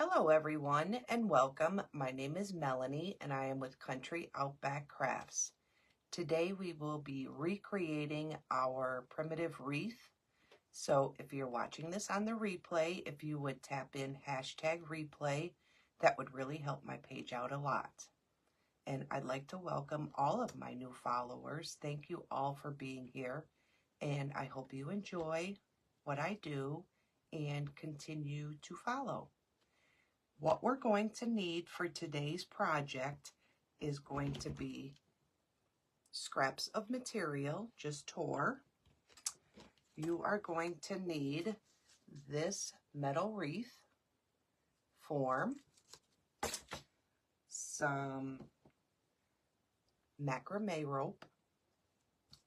Hello everyone and welcome. My name is Melanie and I am with Country Outback Crafts. Today we will be recreating our primitive wreath. So if you're watching this on the replay, if you would tap in #replay, that would really help my page out a lot. And I'd like to welcome all of my new followers. Thank you all for being here. And I hope you enjoy what I do and continue to follow. What we're going to need for today's project is going to be scraps of material, just tore. You are going to need this metal wreath form, some macrame rope,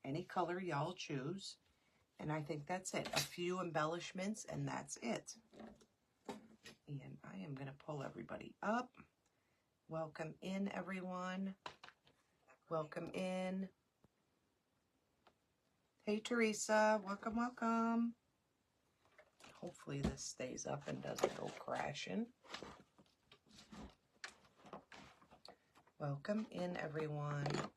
any color y'all choose, and I think that's it. A few embellishments and that's it. And I am going to pull everybody up. Welcome in, everyone. Welcome in. Hey, Teresa. Welcome, welcome. Hopefully this stays up and doesn't go crashing. Welcome in, everyone. It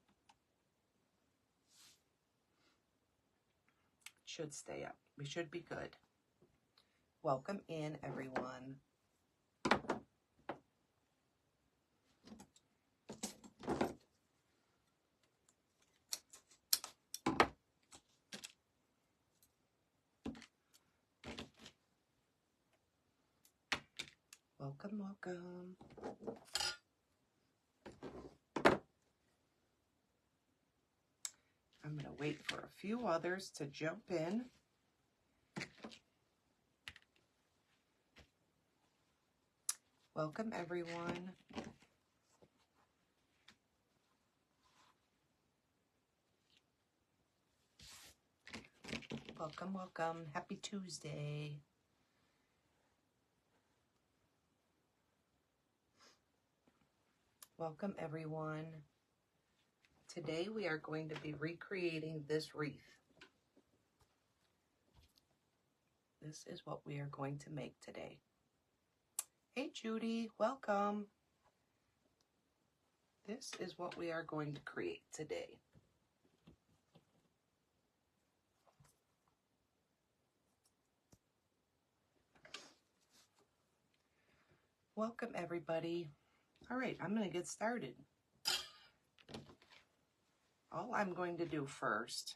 should stay up. We should be good. Welcome in, everyone. Welcome, welcome. I'm going to wait for a few others to jump in. Welcome, everyone. Welcome, welcome. Happy Tuesday. Welcome, everyone. Today we are going to be recreating this wreath. This is what we are going to make today. Hey, Judy, welcome. This is what we are going to create today. Welcome, everybody. All right, I'm going to get started. All I'm going to do first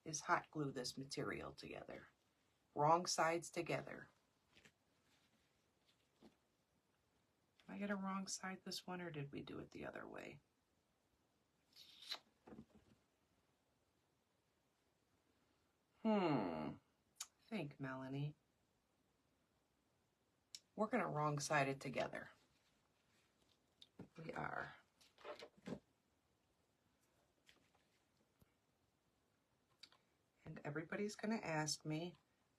is hot glue this material together. Wrong sides together. Did I get a wrong side this one, or did we do it the other way? Think, Melanie. We're going to wrong side it together. We are. And everybody's going to ask me,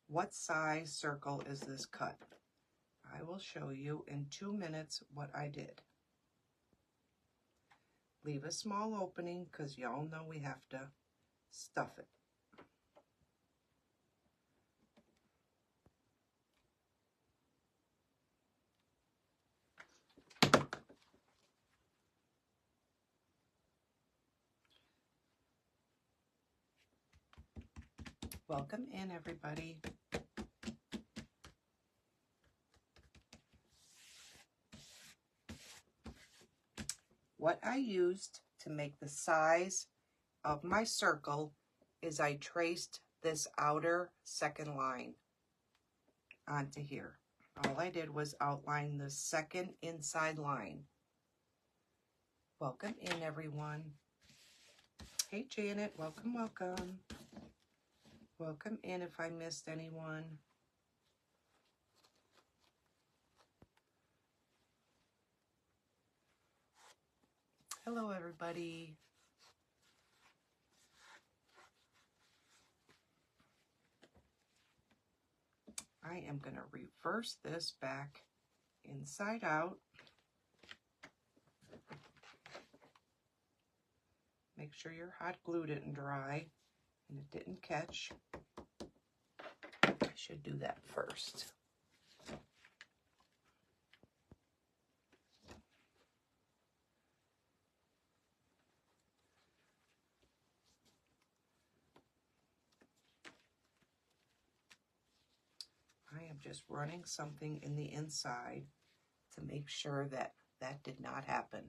what size circle is this cut? I will show you in 2 minutes what I did. Leave a small opening because y'all know we have to stuff it. Welcome in, everybody. What I used to make the size of my circle is I traced this outer second line onto here. All I did was outline the second inside line. Welcome in, everyone. Hey, Janet, welcome, welcome. Welcome in if I missed anyone. Hello, everybody. I am going to reverse this back inside out. Make sure your hot glue didn't dry and it didn't catch. I should do that first. just running something in the inside to make sure that that did not happen.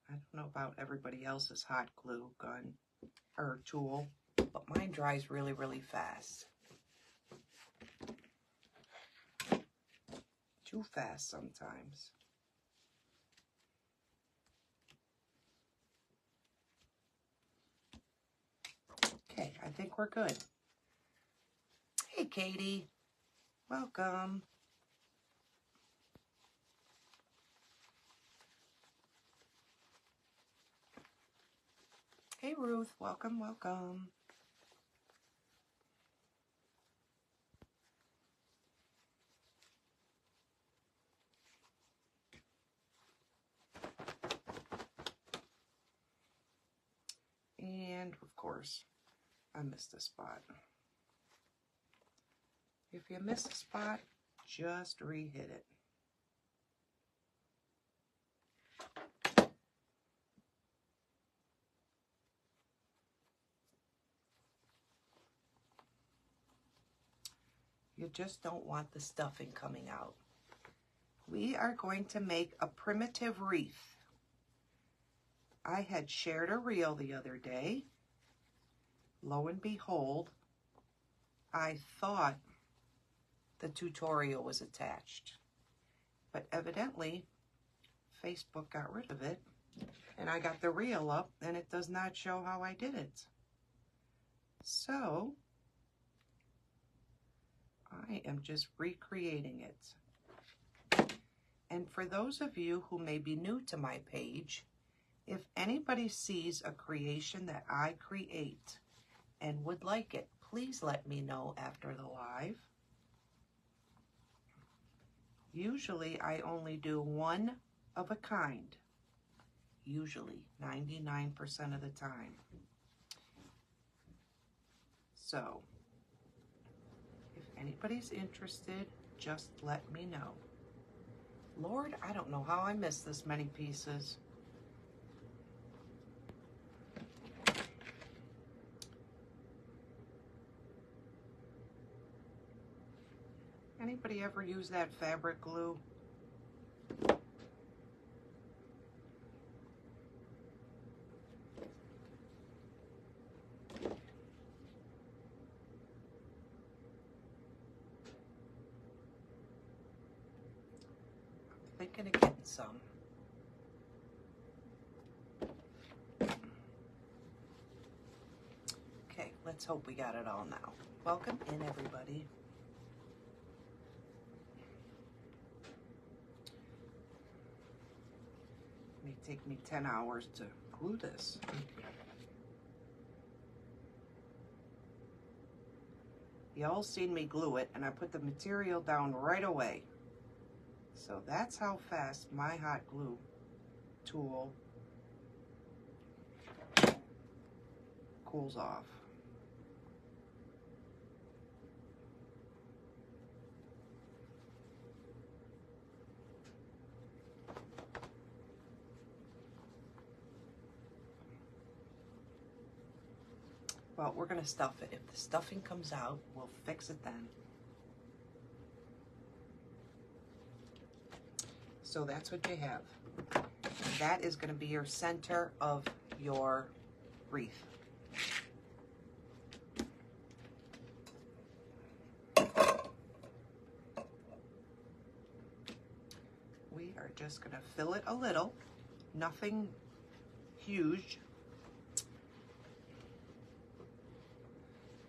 I don't know about everybody else's hot glue gun or tool, but mine dries really, really fast. Too fast sometimes. Okay, I think we're good. Hey, Katie. Welcome. Hey, Ruth. Welcome, welcome. And, of course, I missed a spot. If you miss a spot, just re-hit it. You just don't want the stuffing coming out. We are going to make a primitive wreath. I had shared a reel the other day. Lo and behold, I thought the tutorial was attached, but evidently Facebook got rid of it, and I got the reel up and it does not show how I did it. So I am just recreating it. And for those of you who may be new to my page, if anybody sees a creation that I create and would like it, please let me know after the live. Usually I only do one of a kind, usually 99% of the time. So if anybody's interested, just let me know. Lord, I don't know how I missed this many pieces. Anybody ever use that fabric glue? I'm thinking of getting some. Okay, let's hope we got it all now. Welcome in, everybody. It may take me 10 hours to glue this. Y'all seen me glue it, and I put the material down right away. So that's how fast my hot glue tool cools off. Well, we're going to stuff it. If the stuffing comes out, we'll fix it then. So that's what you have. And that is going to be your center of your wreath. We are just going to fill it a little, nothing huge.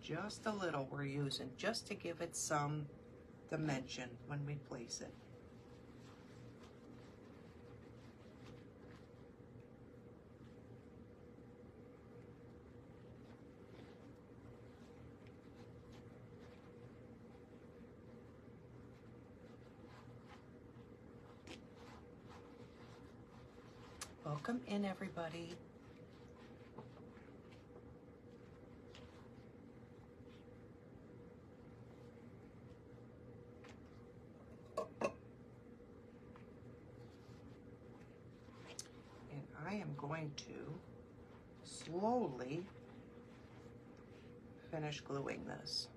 Just a little we're using, just to give it some dimension when we place it. Welcome in, everybody. And I am going to slowly finish gluing this.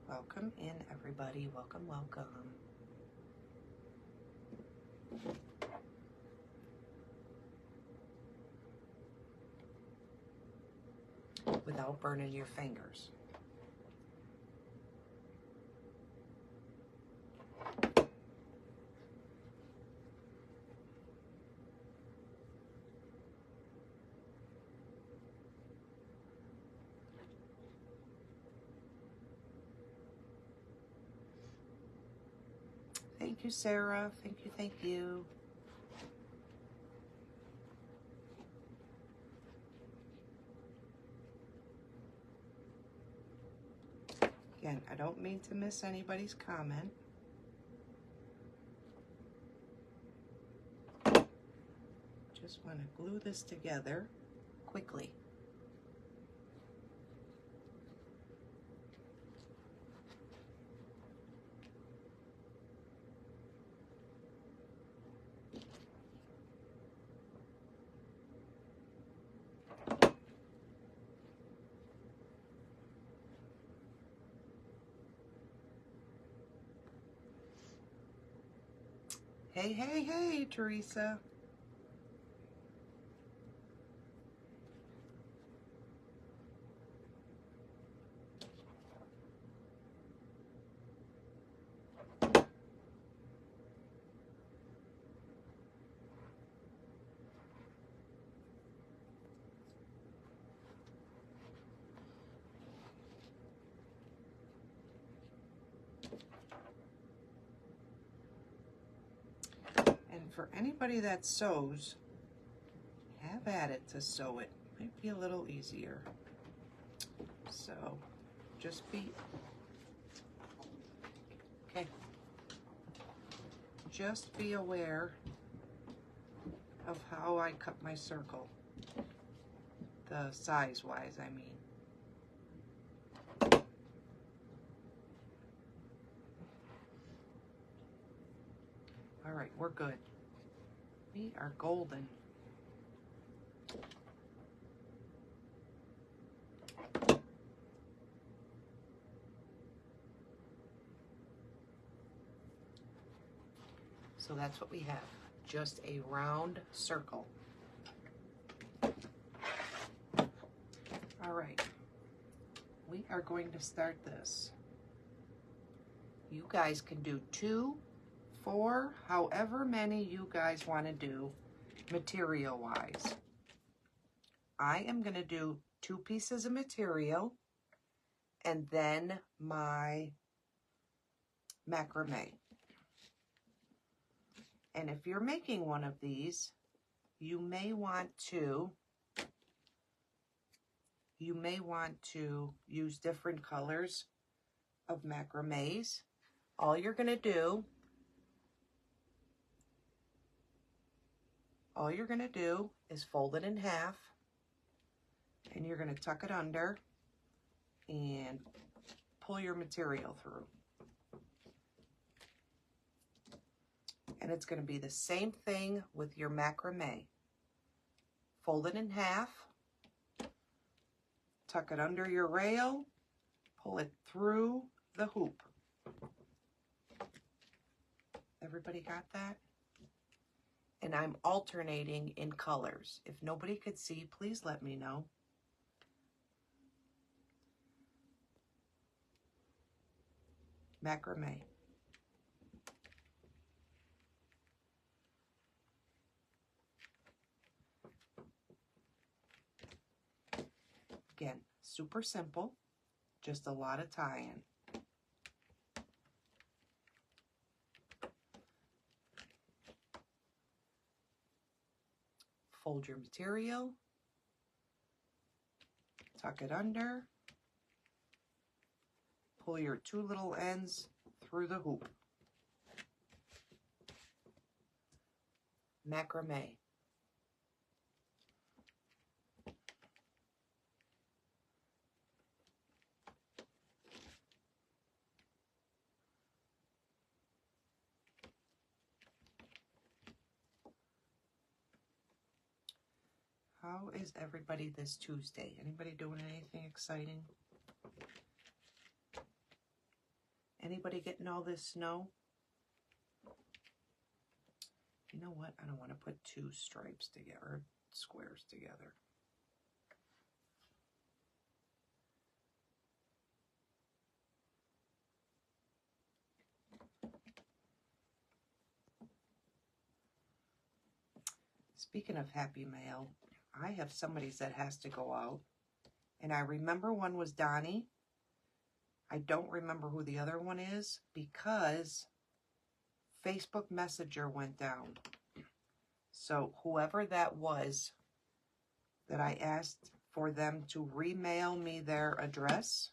Welcome in, everybody. Welcome, welcome. Without burning your fingers. Thank you, Sarah. Thank you, thank you. Again, I don't mean to miss anybody's comment. Just want to glue this together quickly. Hey, hey, hey, Teresa. And for anybody that sews, have at it to sew it. Might be a little easier. So just be, okay. Just be aware of how I cut my circle. The size-wise, I mean. All right, we're good. We are golden. So that's what we have, just a round circle. All right, we are going to start this. You guys can do 2, 4, however many you guys want to do material-wise. I am going to do 2 pieces of material and then my macrame. And if you're making one of these, you may want to use different colors of macrames. All you're going to do is fold it in half, and you're going to tuck it under and pull your material through. And it's going to be the same thing with your macrame. Fold it in half, tuck it under your rail, pull it through the hoop. Everybody got that? And I'm alternating in colors. If nobody could see, please let me know. Macrame. Again, super simple, just a lot of tie-in. Fold your material, tuck it under, pull your 2 little ends through the hoop. Macrame. How is everybody this Tuesday? Anybody doing anything exciting? Anybody getting all this snow? You know what? I don't want to put two stripes together, or squares together. Speaking of Happy Mail, I have somebody's that has to go out. And I remember one was Donnie. I don't remember who the other one is because Facebook Messenger went down. So whoever that was that I asked for them to remail me their address,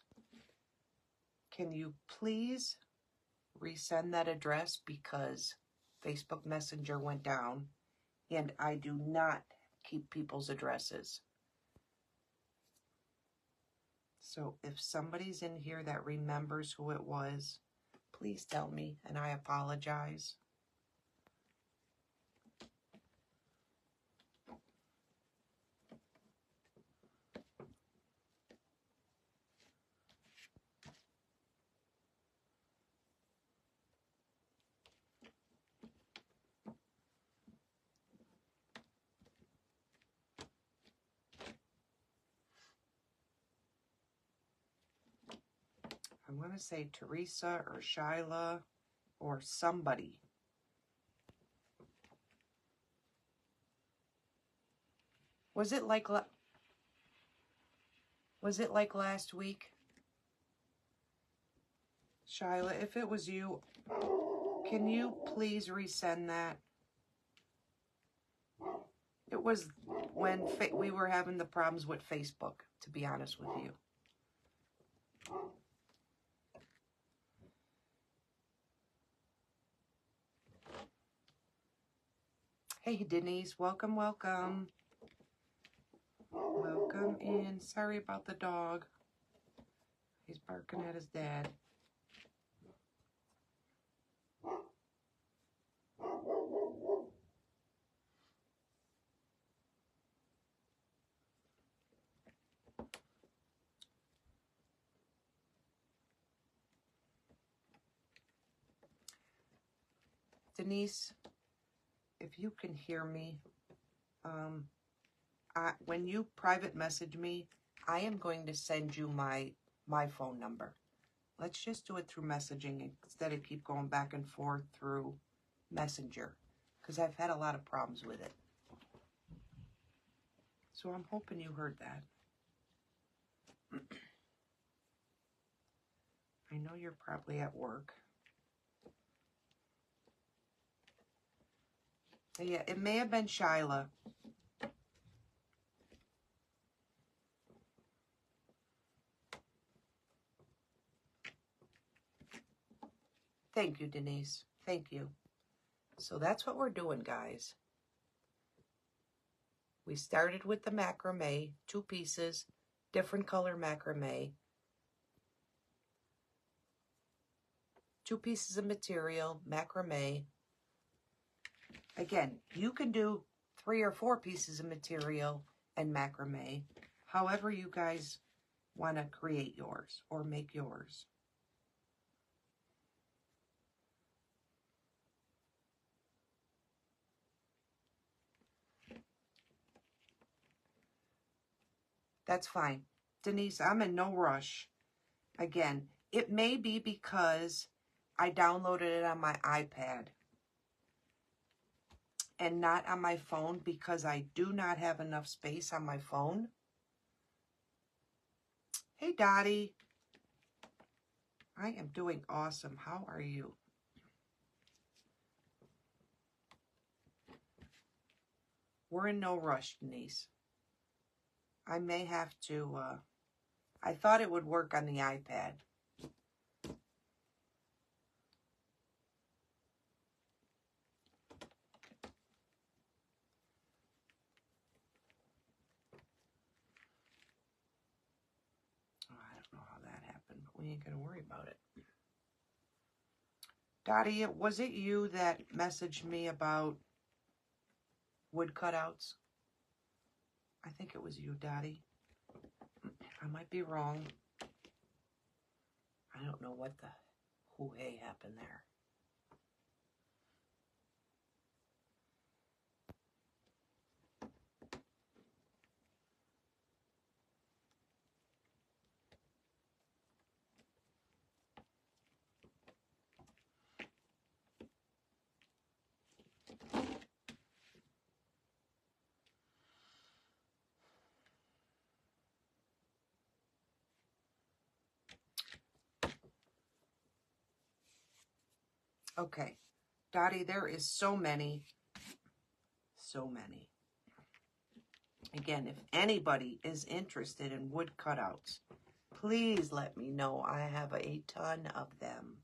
can you please resend that address because Facebook Messenger went down and I do not keep people's addresses. So if somebody's in here that remembers who it was, please tell me, and I apologize. I want to say Teresa or Shyla or somebody. Was it like last week? Shyla, if it was you, can you please resend that? It was when we were having the problems with Facebook, to be honest with you. Hey, Denise, welcome, welcome. Welcome in. Sorry about the dog. He's barking at his dad. Denise, if you can hear me, when you private message me, I am going to send you my phone number. Let's just do it through messaging instead of keep going back and forth through Messenger, because I've had a lot of problems with it. So I'm hoping you heard that. I know you're probably at work. Yeah, it may have been Shyla. Thank you, Denise. Thank you. So that's what we're doing, guys. We started with the macrame, 2 pieces, different color macrame, 2 pieces of material, macrame. Again, you can do 3 or 4 pieces of material and macrame, however you guys want to create yours or make yours. That's fine. Denise, I'm in no rush. Again, it may be because I downloaded it on my iPad and not on my phone because I do not have enough space on my phone. Hey, Dottie. I am doing awesome. How are you? We're in no rush, Denise. I may have to, I thought it would work on the iPad. Oh, I don't know how that happened, but we ain't going to worry about it. Dottie, was it you that messaged me about wood cutouts? I think it was you, Dottie. I might be wrong. I don't know what the hoo-hey happened there. Okay, Dottie, there is so many. So many. Again, if anybody is interested in wood cutouts, please let me know. I have a ton of them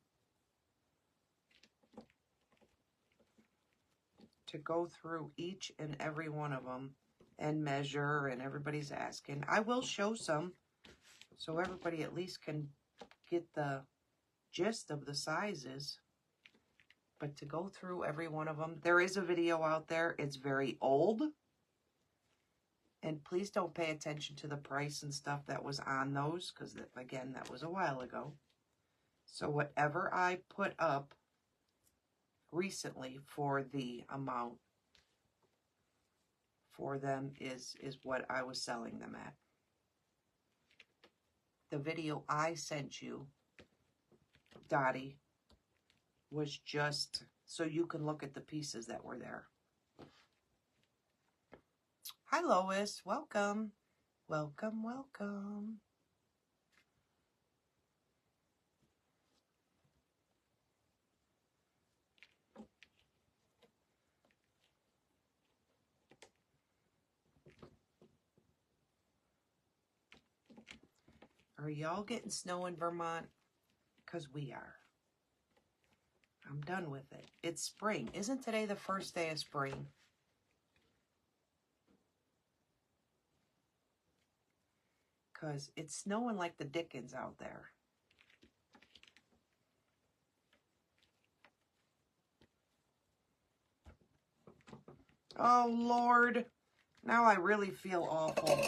to go through each and every one of them and measure, and everybody's asking. I will show some so everybody at least can get the gist of the sizes. But to go through every one of them, there is a video out there. It's very old. And please don't pay attention to the price and stuff that was on those, because, again, that was a while ago. So whatever I put up recently for the amount for them is what I was selling them at. The video I sent you, Dottie, was just so you can look at the pieces that were there. Hi, Lois. Welcome. Welcome, welcome. Are y'all getting snow in Vermont? Because we are. I'm done with it. It's spring. Isn't today the first day of spring? Because it's snowing like the dickens out there. Oh, Lord. Now I really feel awful.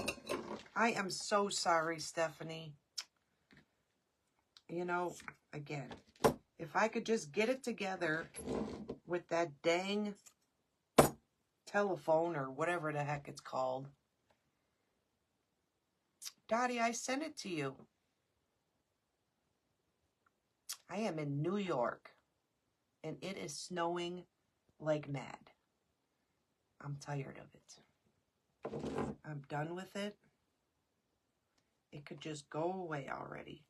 I am so sorry, Stephanie. You know, again, if I could just get it together with that dang telephone or whatever the heck it's called. Dottie, I sent it to you. I am in New York, and it is snowing like mad. I'm tired of it. I'm done with it. It could just go away already.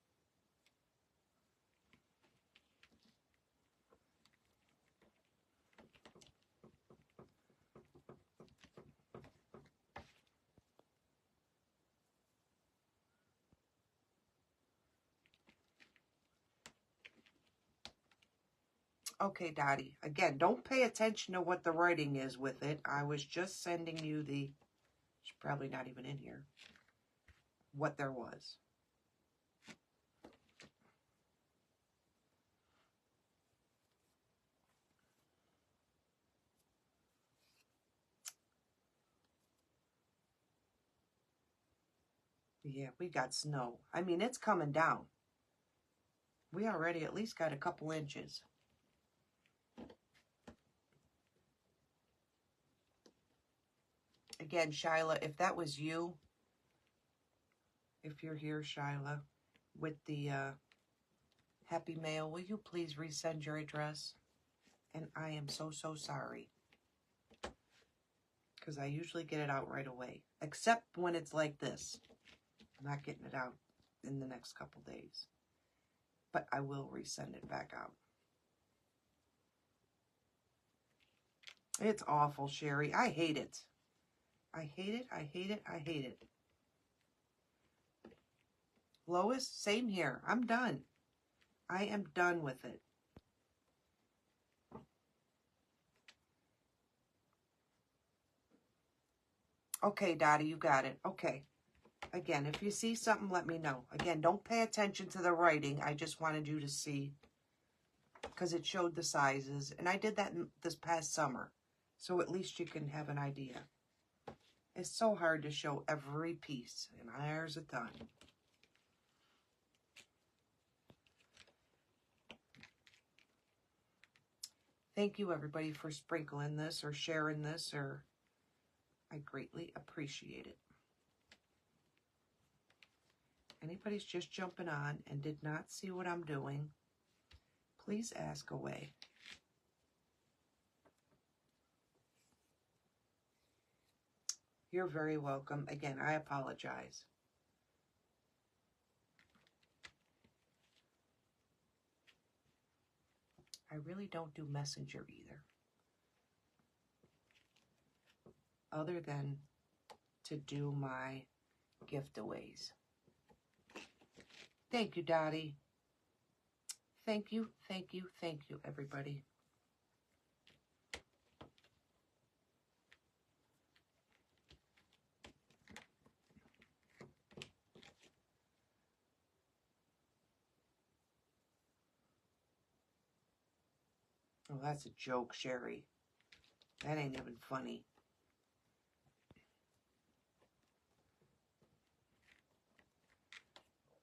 Okay, Dottie. Again, don't pay attention to what the writing is with it. I was just sending you the, it's probably not even in here, what there was. Yeah, we got snow. I mean, it's coming down. We already at least got a couple inches. Again, Shyla, if that was you, if you're here, Shyla, with the Happy Mail, will you please resend your address? And I am so, so sorry. Because I usually get it out right away. Except when it's like this. I'm not getting it out in the next couple days. But I will resend it back out. It's awful, Sherry. I hate it. I hate it, I hate it, I hate it. Lois, same here. I'm done. I am done with it. Okay, Dottie, you got it. Okay. Again, if you see something, let me know. Again, don't pay attention to the writing. I just wanted you to see because it showed the sizes. And I did that this past summer. So at least you can have an idea. It's so hard to show every piece, and there's a ton. Thank you, everybody, for sprinkling this or sharing this, or I greatly appreciate it. Anybody's just jumping on and did not see what I'm doing, please ask away. You're very welcome. Again, I apologize. I really don't do Messenger either, other than to do my giveaways. Thank you, Dottie. Thank you, thank you, thank you, everybody. Oh, that's a joke, Sherry. That ain't even funny.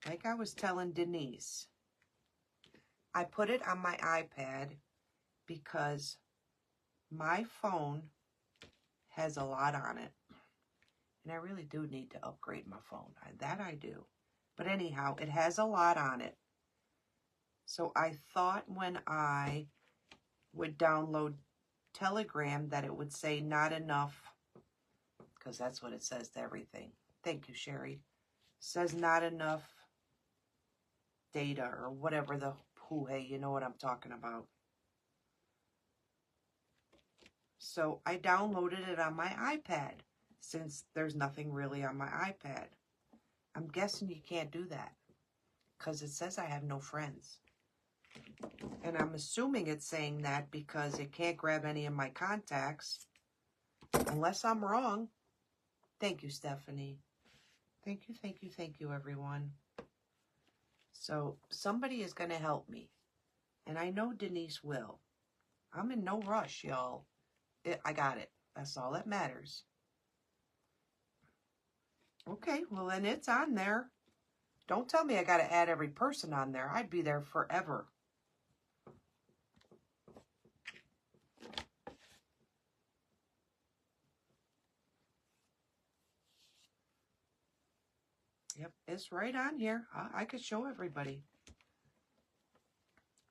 Like I was telling Denise, I put it on my iPad because my phone has a lot on it. And I really do need to upgrade my phone. That I do. But anyhow, it has a lot on it. So I thought when I would download Telegram that it would say not enough, because that's what it says to everything. Thank you, Sherry. It says not enough data or whatever the hoo-hey, you know what I'm talking about. So I downloaded it on my iPad since there's nothing really on my iPad. I'm guessing you can't do that because it says I have no friends. And I'm assuming it's saying that because it can't grab any of my contacts, unless I'm wrong. Thank you, Stephanie. Thank you, thank you, thank you, everyone. So somebody is going to help me. And I know Denise will. I'm in no rush, y'all. I got it. That's all that matters. Okay, well then it's on there. Don't tell me I got to add every person on there. I'd be there forever. Yep, it's right on here. I could show everybody.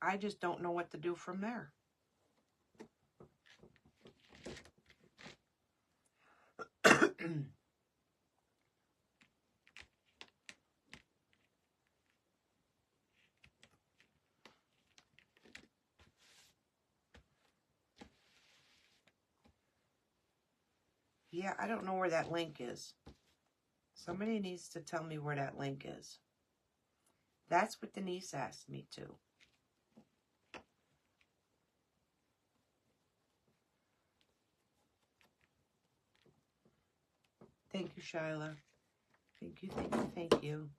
I just don't know what to do from there. Yeah, I don't know where that link is. Somebody needs to tell me where that link is. That's what Denise asked me to. Thank you, Shyla. Thank you, thank you, thank you.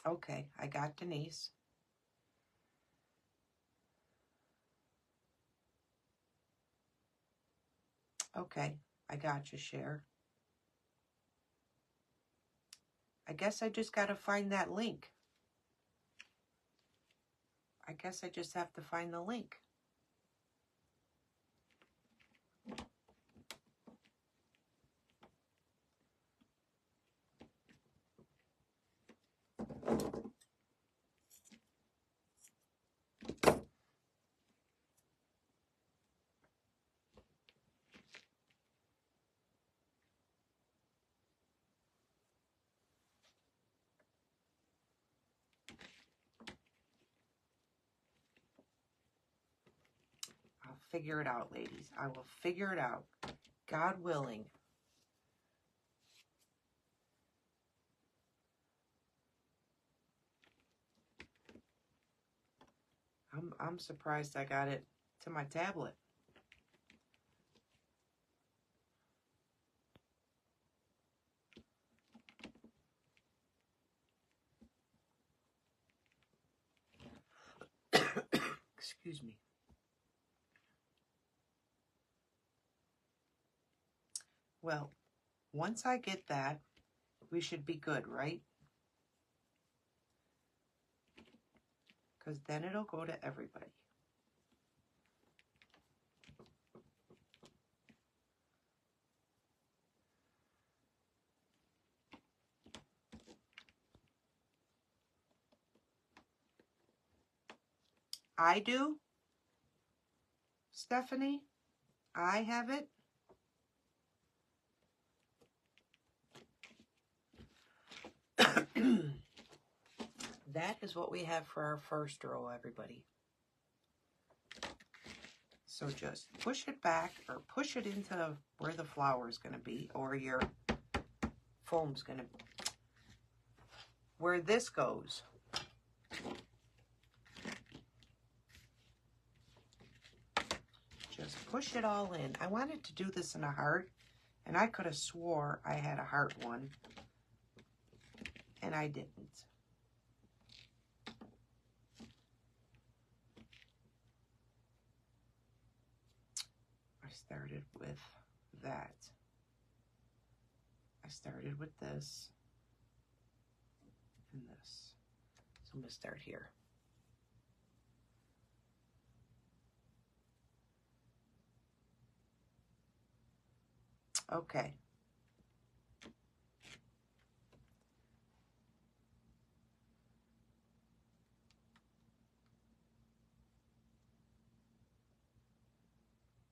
Okay, I got Denise. Okay, I got you, Cher. I guess I just got to find that link. I guess I just have to find the link. I'll figure it out, ladies. I will figure it out. God willing. I'm surprised I got it to my tablet. Excuse me. Well, once I get that, we should be good, right? Because then it'll go to everybody. I do, Stephanie. I have it. That is what we have for our first row, everybody. So just push it back or push it into where the flower is going to be, or your foam's going to be. Where this goes. Just push it all in. I wanted to do this in a heart, and I could have swore I had a heart one, and I didn't. I started with that. I started with this and this. So I'm going to start here. Okay.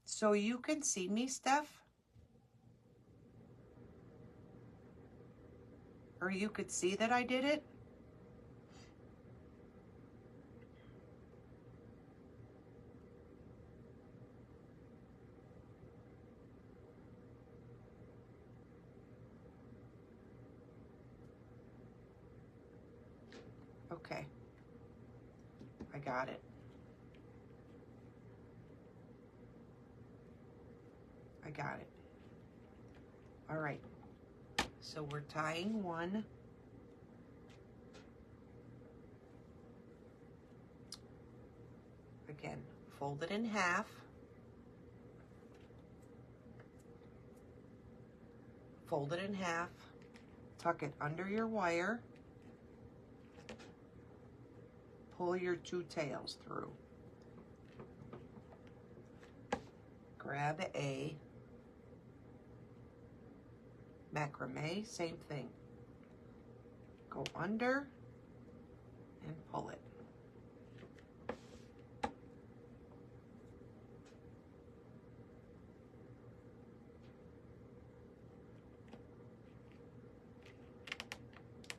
So you can see me, Steph? Or you could see that I did it? Okay. I got it. I got it. All right. So we're tying one. Again, fold it in half. Fold it in half. Tuck it under your wire. Pull your two tails through. Grab a macrame, same thing. Go under and pull it.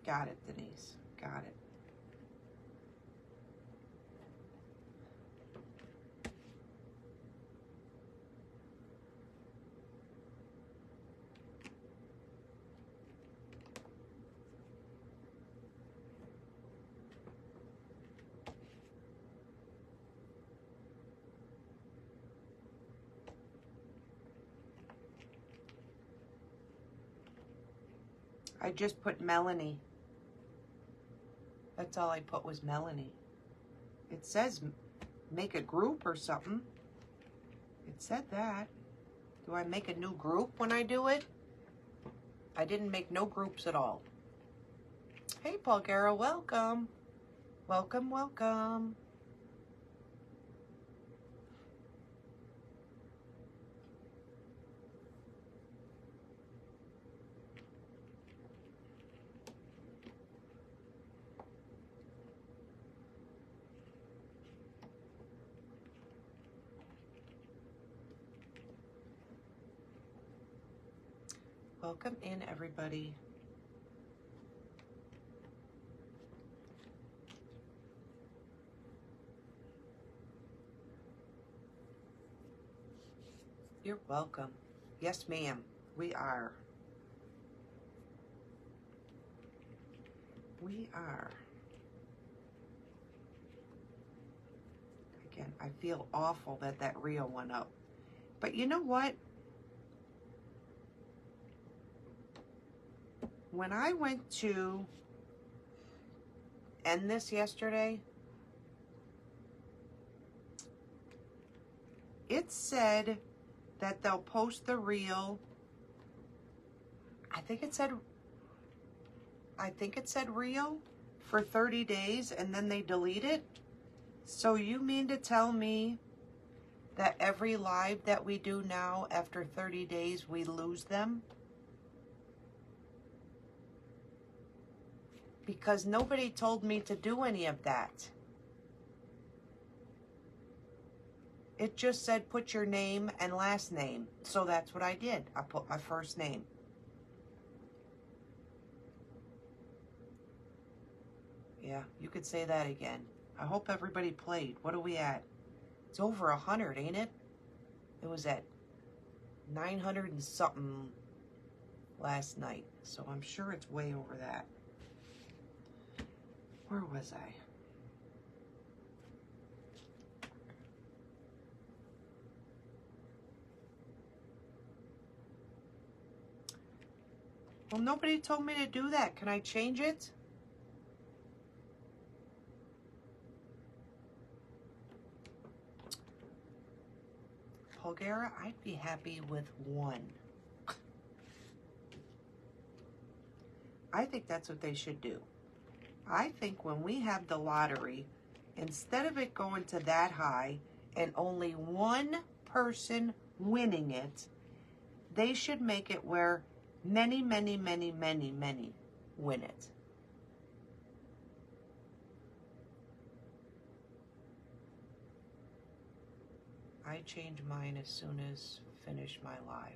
Got it, Denise. Got it. I just put Melanie. That's all I put was Melanie. It says make a group or something. It said that. Do I make a new group when I do it? I didn't make no groups at all. Hey, Paul Guerra, welcome. Welcome, welcome. Welcome in, everybody. You're welcome. Yes, ma'am. We are. We are. Again, I feel awful that that reel went up. But you know what? When I went to end this yesterday, It said that they'll post the reel. I think it said reel for 30 days and then they delete it. So you mean to tell me that every live that we do now, after 30 days, we lose them? Because nobody told me to do any of that. It just said put your name and last name. So that's what I did. I put my first name. Yeah, you could say that again. I hope everybody played. What are we at? It's over 100, ain't it? It was at 900 and something last night. So I'm sure it's way over that. Where was I? Well, nobody told me to do that. Can I change it? Polgara, I'd be happy with 1. I think that's what they should do. I think when we have the lottery, instead of it going to that high and only one person winning it, they should make it where many, many, many, many, many win it. I change mine as soon as finish my live.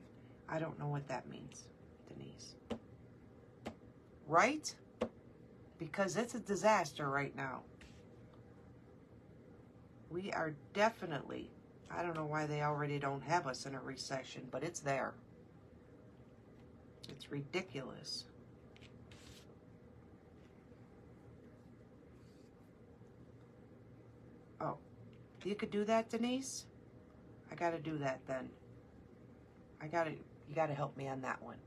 I don't know what that means, Denise. Right? Because it's a disaster right now. We are definitely, I don't know why they already don't have us in a recession, but it's there. It's ridiculous. Oh, you could do that, Denise? I gotta do that then. You gotta help me on that one.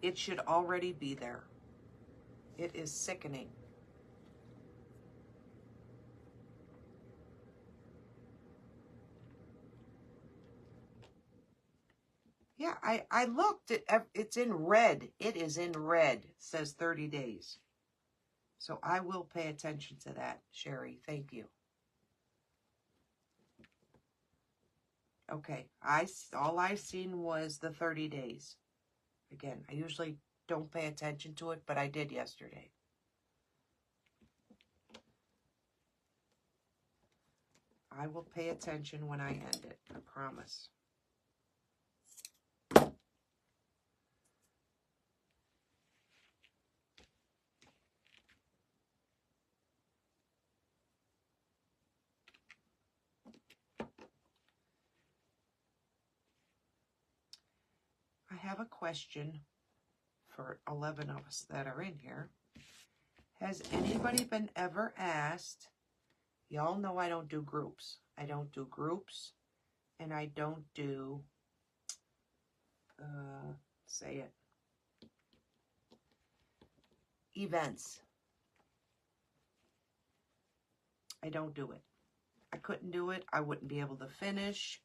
It should already be there. It is sickening. Yeah, I looked. It's in red. It is in red. It says 30 days. So I will pay attention to that, Sherry. Thank you. Okay, all I seen was the 30 days. Again, I usually don't pay attention to it, but I did yesterday. I will pay attention when I end it, I promise. I have a question for 11 of us that are in here. Has anybody been ever asked, y'all know I don't do groups. I don't do groups, and I don't do, say it, events. I don't do it. I couldn't do it. I wouldn't be able to finish.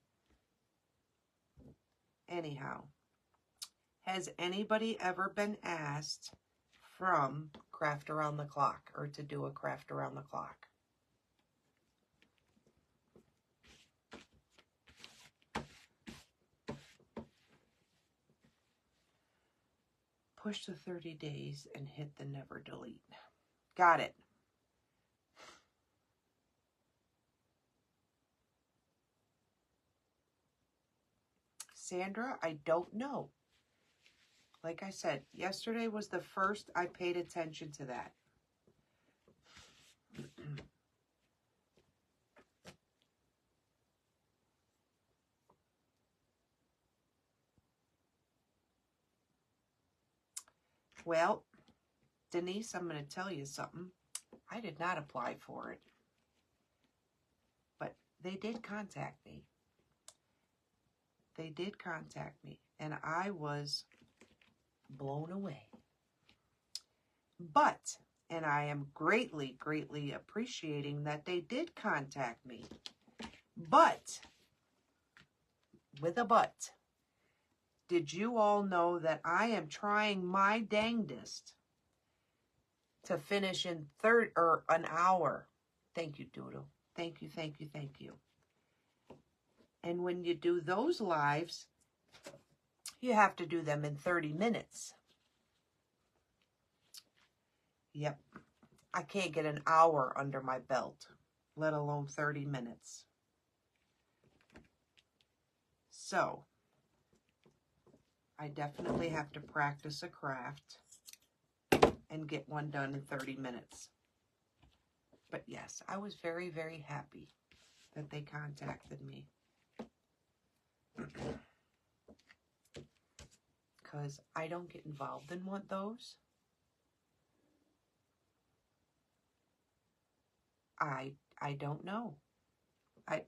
Anyhow, has anybody ever been asked from Craft Around the Clock or to do a Craft Around the Clock? Push the 30 days and hit the never delete. Got it. Sandra, I don't know. Like I said, yesterday was the first I paid attention to that. Well, Denise, I'm going to tell you something. I did not apply for it, but they did contact me. They did contact me, and I was blown away. But And I am greatly, greatly appreciating that they did contact me. But, with a but, did you all know that I am trying my dangdest to finish in an hour? Thank you, Doodle. Thank you, thank you, thank you. And when you do those lives, you have to do them in 30 minutes. Yep. I can't get an hour under my belt, let alone 30 minutes. So, I definitely have to practice a craft and get one done in 30 minutes. But yes, I was very, very happy that they contacted me. Because I don't get involved in one of those. I don't know. I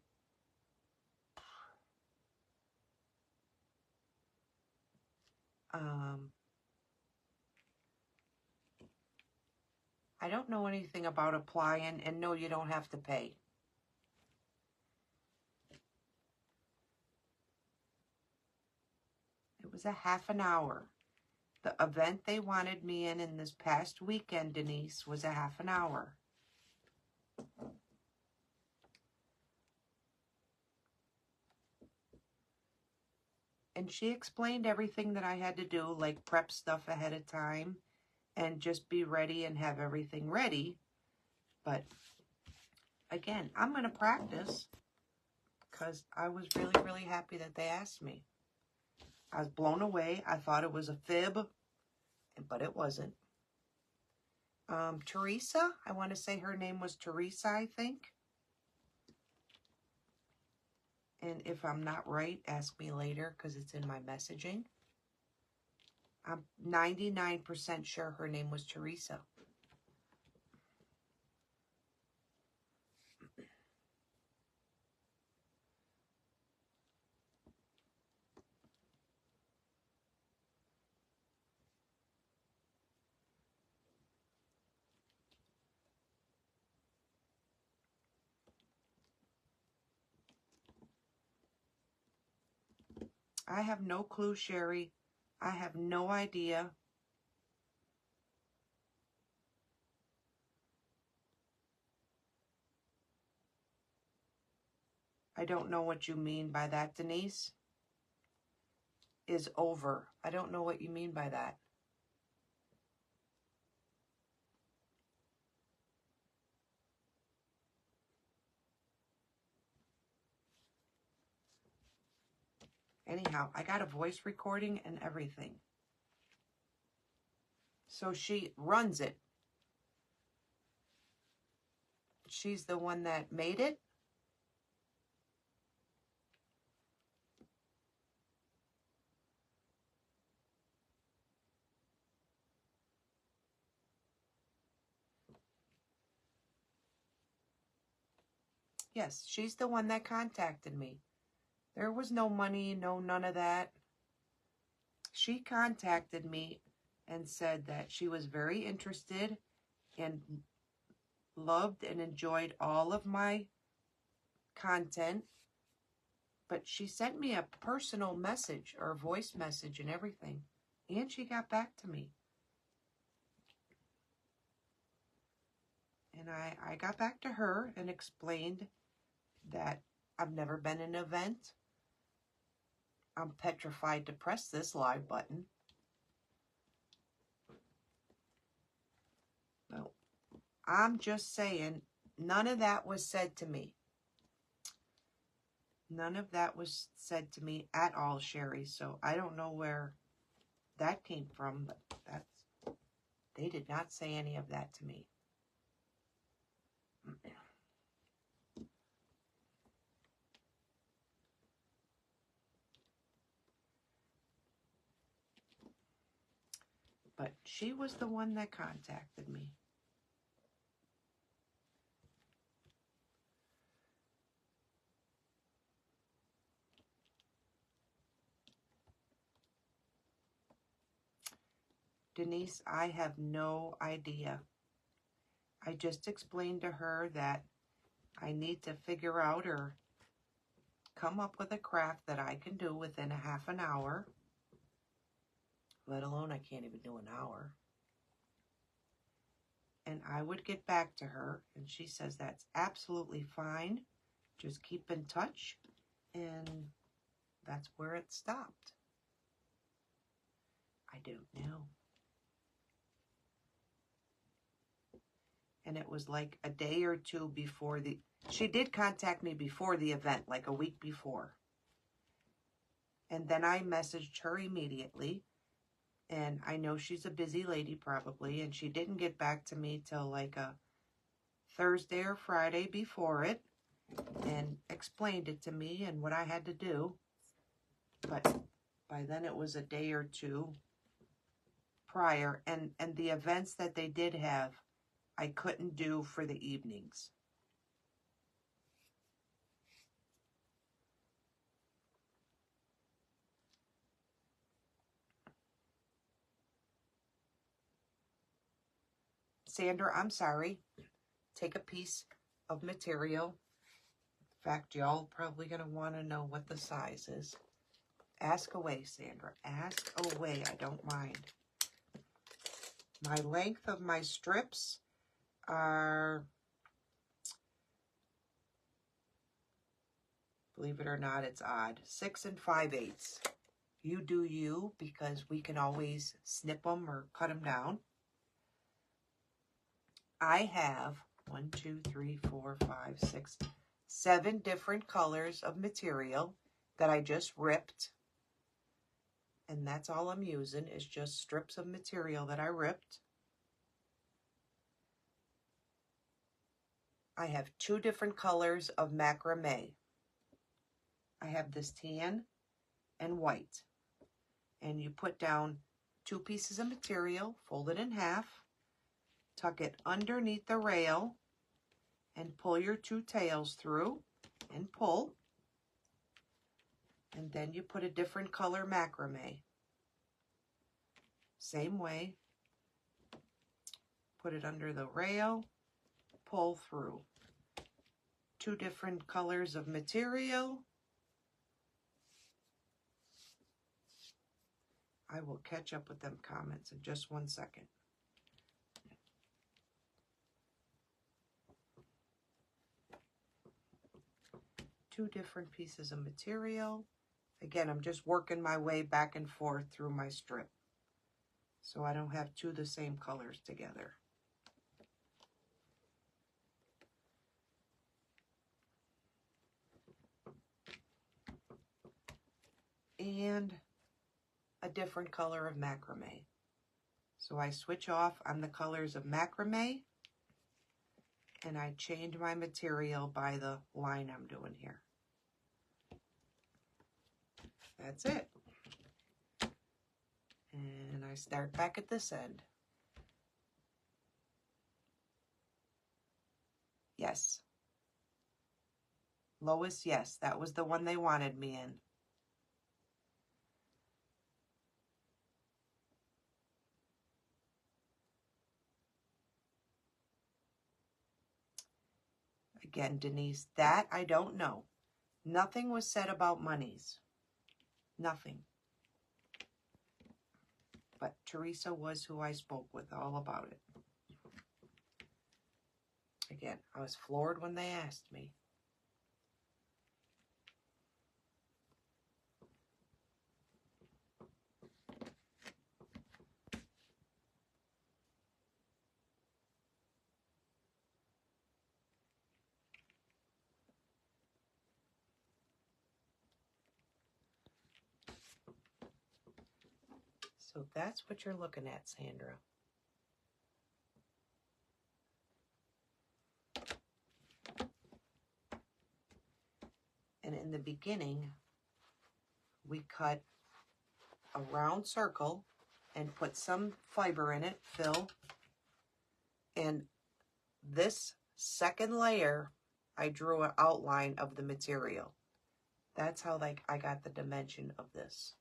don't know anything about applying, and no, you don't have to pay. It was a half an hour. The event they wanted me in this past weekend, Denise, was a half an hour. And she explained everything that I had to do, like prep stuff ahead of time and just be ready and have everything ready. But again, I'm going to practice because I was really, really happy that they asked me. I was blown away. I thought it was a fib, but it wasn't. Teresa, I want to say her name was Teresa, I think. And if I'm not right, ask me later because it's in my messaging. I'm 99% sure her name was Teresa. I have no clue, Sherry. I have no idea. I don't know what you mean by that, Denise. Is over. I don't know what you mean by that. Anyhow, I got a voice recording and everything. So she runs it. She's the one that made it. Yes, she's the one that contacted me. There was no money, no none of that. She contacted me and said that she was very interested and loved and enjoyed all of my content. But she sent me a personal message or a voice message and everything. And she got back to me. And I got back to her and explained that I've never been in an event. I'm petrified to press this live button. No, I'm just saying, none of that was said to me. None of that was said to me at all, Sherry. So I don't know where that came from, but they did not say any of that to me. But she was the one that contacted me. Denise, I have no idea. I just explained to her that I need to figure out or come up with a craft that I can do within a half an hour, let alone I can't even do an hour. And I would get back to her, and she says that's absolutely fine. Just keep in touch, and that's where it stopped. I don't know. And it was like a day or two before she did contact me before the event, like a week before. And then I messaged her immediately. And I know she's a busy lady probably, and she didn't get back to me till like a Thursday or Friday before it and explained it to me and what I had to do. But by then it was a day or two prior, and the events that they did have, I couldn't do for the evenings. Sandra, I'm sorry. Take a piece of material. In fact, y'all probably going to want to know what the size is. Ask away, Sandra. Ask away. I don't mind. My length of my strips are, believe it or not, it's odd, 6 5/8. You do you, because we can always snip them or cut them down. I have 1, 2, 3, 4, 5, 6, 7 different colors of material that I just ripped. And that's all I'm using is just strips of material that I ripped. I have 2 different colors of macrame. I have this tan and white. And you put down 2 pieces of material, fold it in half, tuck it underneath the rail, and pull your 2 tails through and pull. And then you put a different color macrame. Same way. Put it under the rail, pull through. 2 different colors of material. I will catch up with them comments in just 1 second. Two different pieces of material. Again, I'm just working my way back and forth through my strip, so I don't have 2 the same colors together. And a different color of macrame. So I switch off on the colors of macrame, and I change my material by the line I'm doing here. That's it. And I start back at this end. Yes. Lois, yes, that was the one they wanted me in. Again, Denise, that I don't know. Nothing was said about monies. Nothing. But Teresa was who I spoke with all about it. Again, I was floored when they asked me. So that's what you're looking at, Sandra. And in the beginning, we cut a round circle and put some fiber in it, fill. And this second layer, I drew an outline of the material. That's how I got the dimension of this.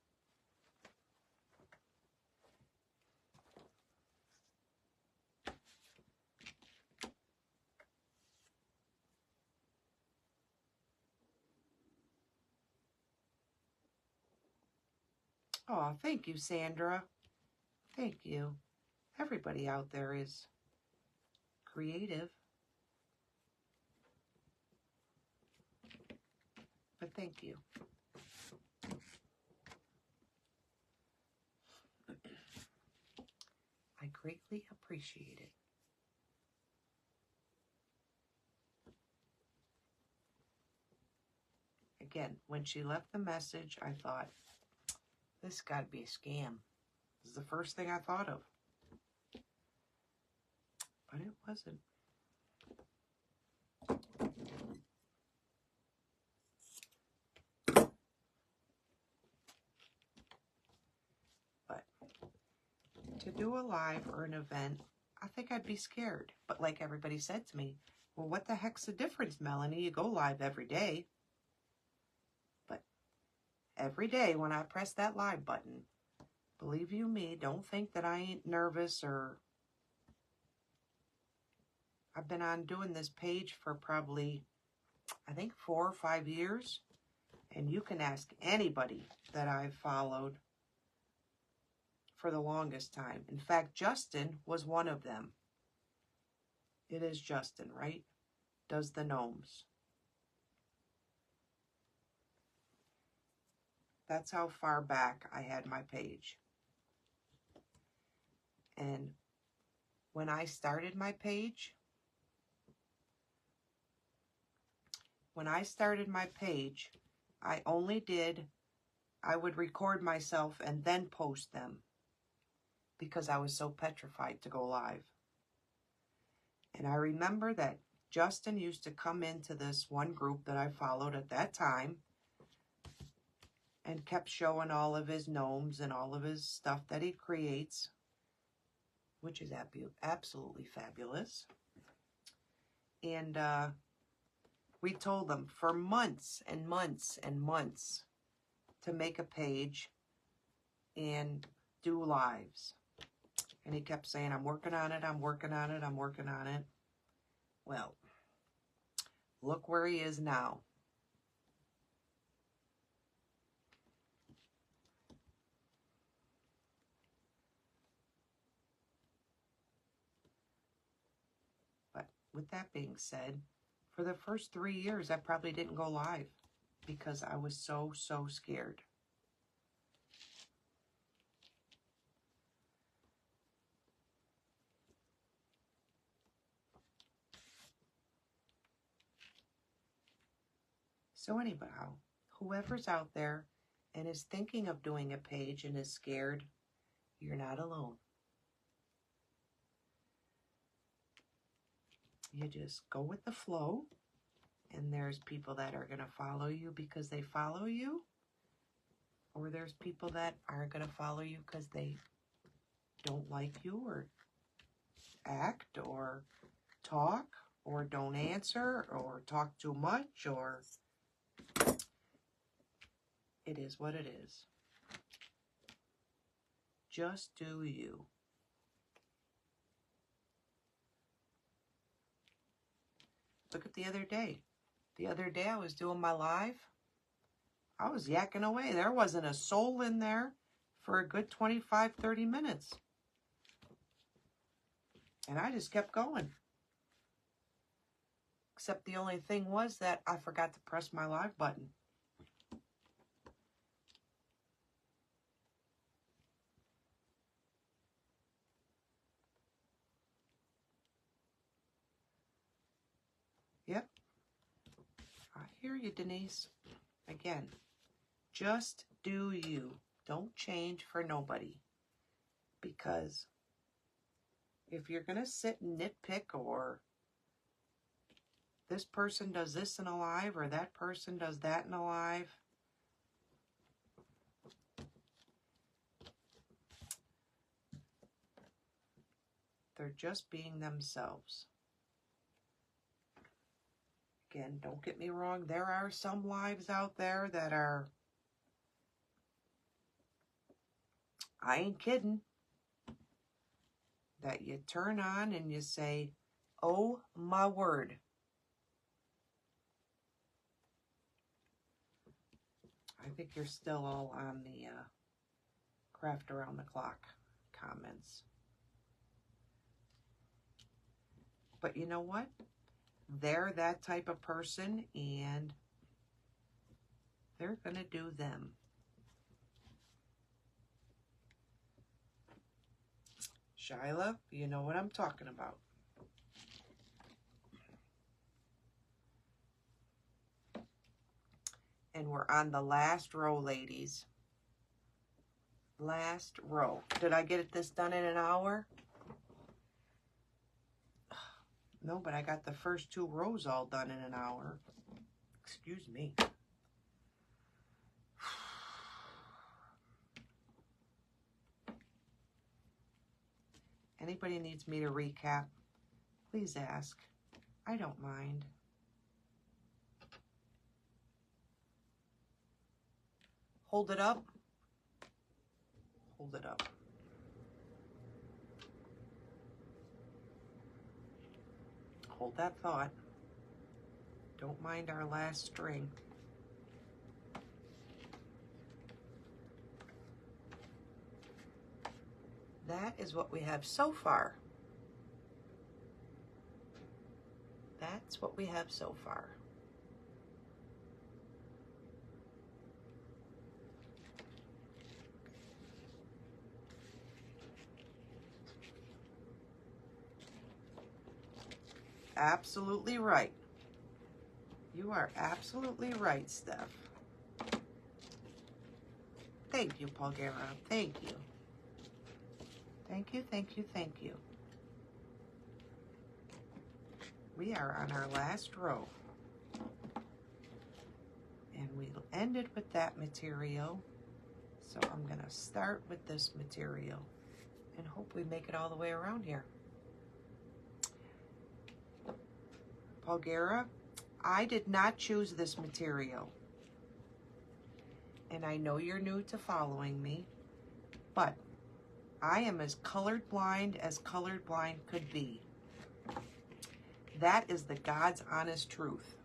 Oh, thank you, Sandra. Thank you. Everybody out there is creative. But thank you. I greatly appreciate it. Again, when she left the message, I thought, this has got to be a scam. This is the first thing I thought of. But it wasn't. But to do a live or an event, I think I'd be scared. But like everybody said to me, well, what the heck's the difference, Melanie? You go live every day. But every day when I press that live button, believe you me, don't think that I ain't nervous or... I've been on doing this page for probably, I think, 4 or 5 years. And you can ask anybody that I've followed for the longest time. In fact, Justin was one of them. It is Justin, right? Does the gnomes. That's how far back I had my page. And when I started my page, I would record myself and then post them because I was so petrified to go live. And I remember that Justin used to come into this one group that I followed at that time and kept showing all of his gnomes and all of his stuff that he creates, which is absolutely fabulous. And we told them for months and months and months to make a page and do lives. And he kept saying, I'm working on it, I'm working on it, I'm working on it. Well, look where he is now. But with that being said, for the first 3 years, I probably didn't go live because I was so scared. So anyhow, whoever's out there and is thinking of doing a page and is scared, you're not alone. You just go with the flow, and there's people that are going to follow you because they follow you, or there's people that aren't going to follow you because they don't like you or act or talk or don't answer or talk too much, or it is what it is. Just do you. Look at the other day. The other day I was doing my live. I was yakking away. There wasn't a soul in there for a good 25, 30 minutes. And I just kept going. Except the only thing was that I forgot to press my live button. Yep. I hear you, Denise. Again, just do you. Don't change for nobody. Because if you're going to sit and nitpick, or this person does this in a live, or that person does that in a live, they're just being themselves. Again, don't get me wrong, there are some lives out there that are, I ain't kidding, that you turn on and you say, oh my word. I think you're still all on the Craft Around the Clock comments. But you know what? They're that type of person, and they're going to do them. Shyla, you know what I'm talking about. And we're on the last row, ladies. Last row. Did I get this done in an hour? No, but I got the first 2 rows all done in an hour. Excuse me. Anybody needs me to recap, please ask. I don't mind. Hold it up. Hold it up. Hold that thought. Don't mind our last string. That is what we have so far. That's what we have so far. Absolutely right. You are absolutely right, Steph. Thank you, Pulgera. Thank you. Thank you, thank you, thank you. We are on our last row. And we ended with that material. So I'm going to start with this material and hope we make it all the way around here. Pulgera, I did not choose this material. And I know you're new to following me, but I am as colorblind could be. That is the God's honest truth.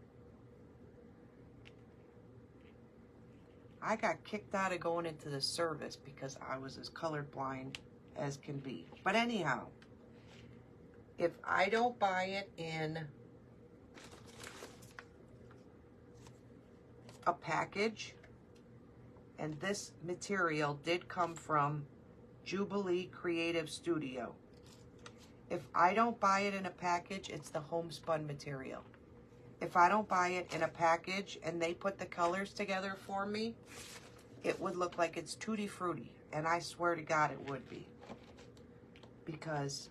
I got kicked out of going into the service because I was as colorblind as can be. But anyhow, if I don't buy it in a package, and this material did come from Jubilee Creative Studio. If I don't buy it in a package, it's the homespun material. If I don't buy it in a package and they put the colors together for me, it would look like it's tutti frutti. And I swear to God it would be. Because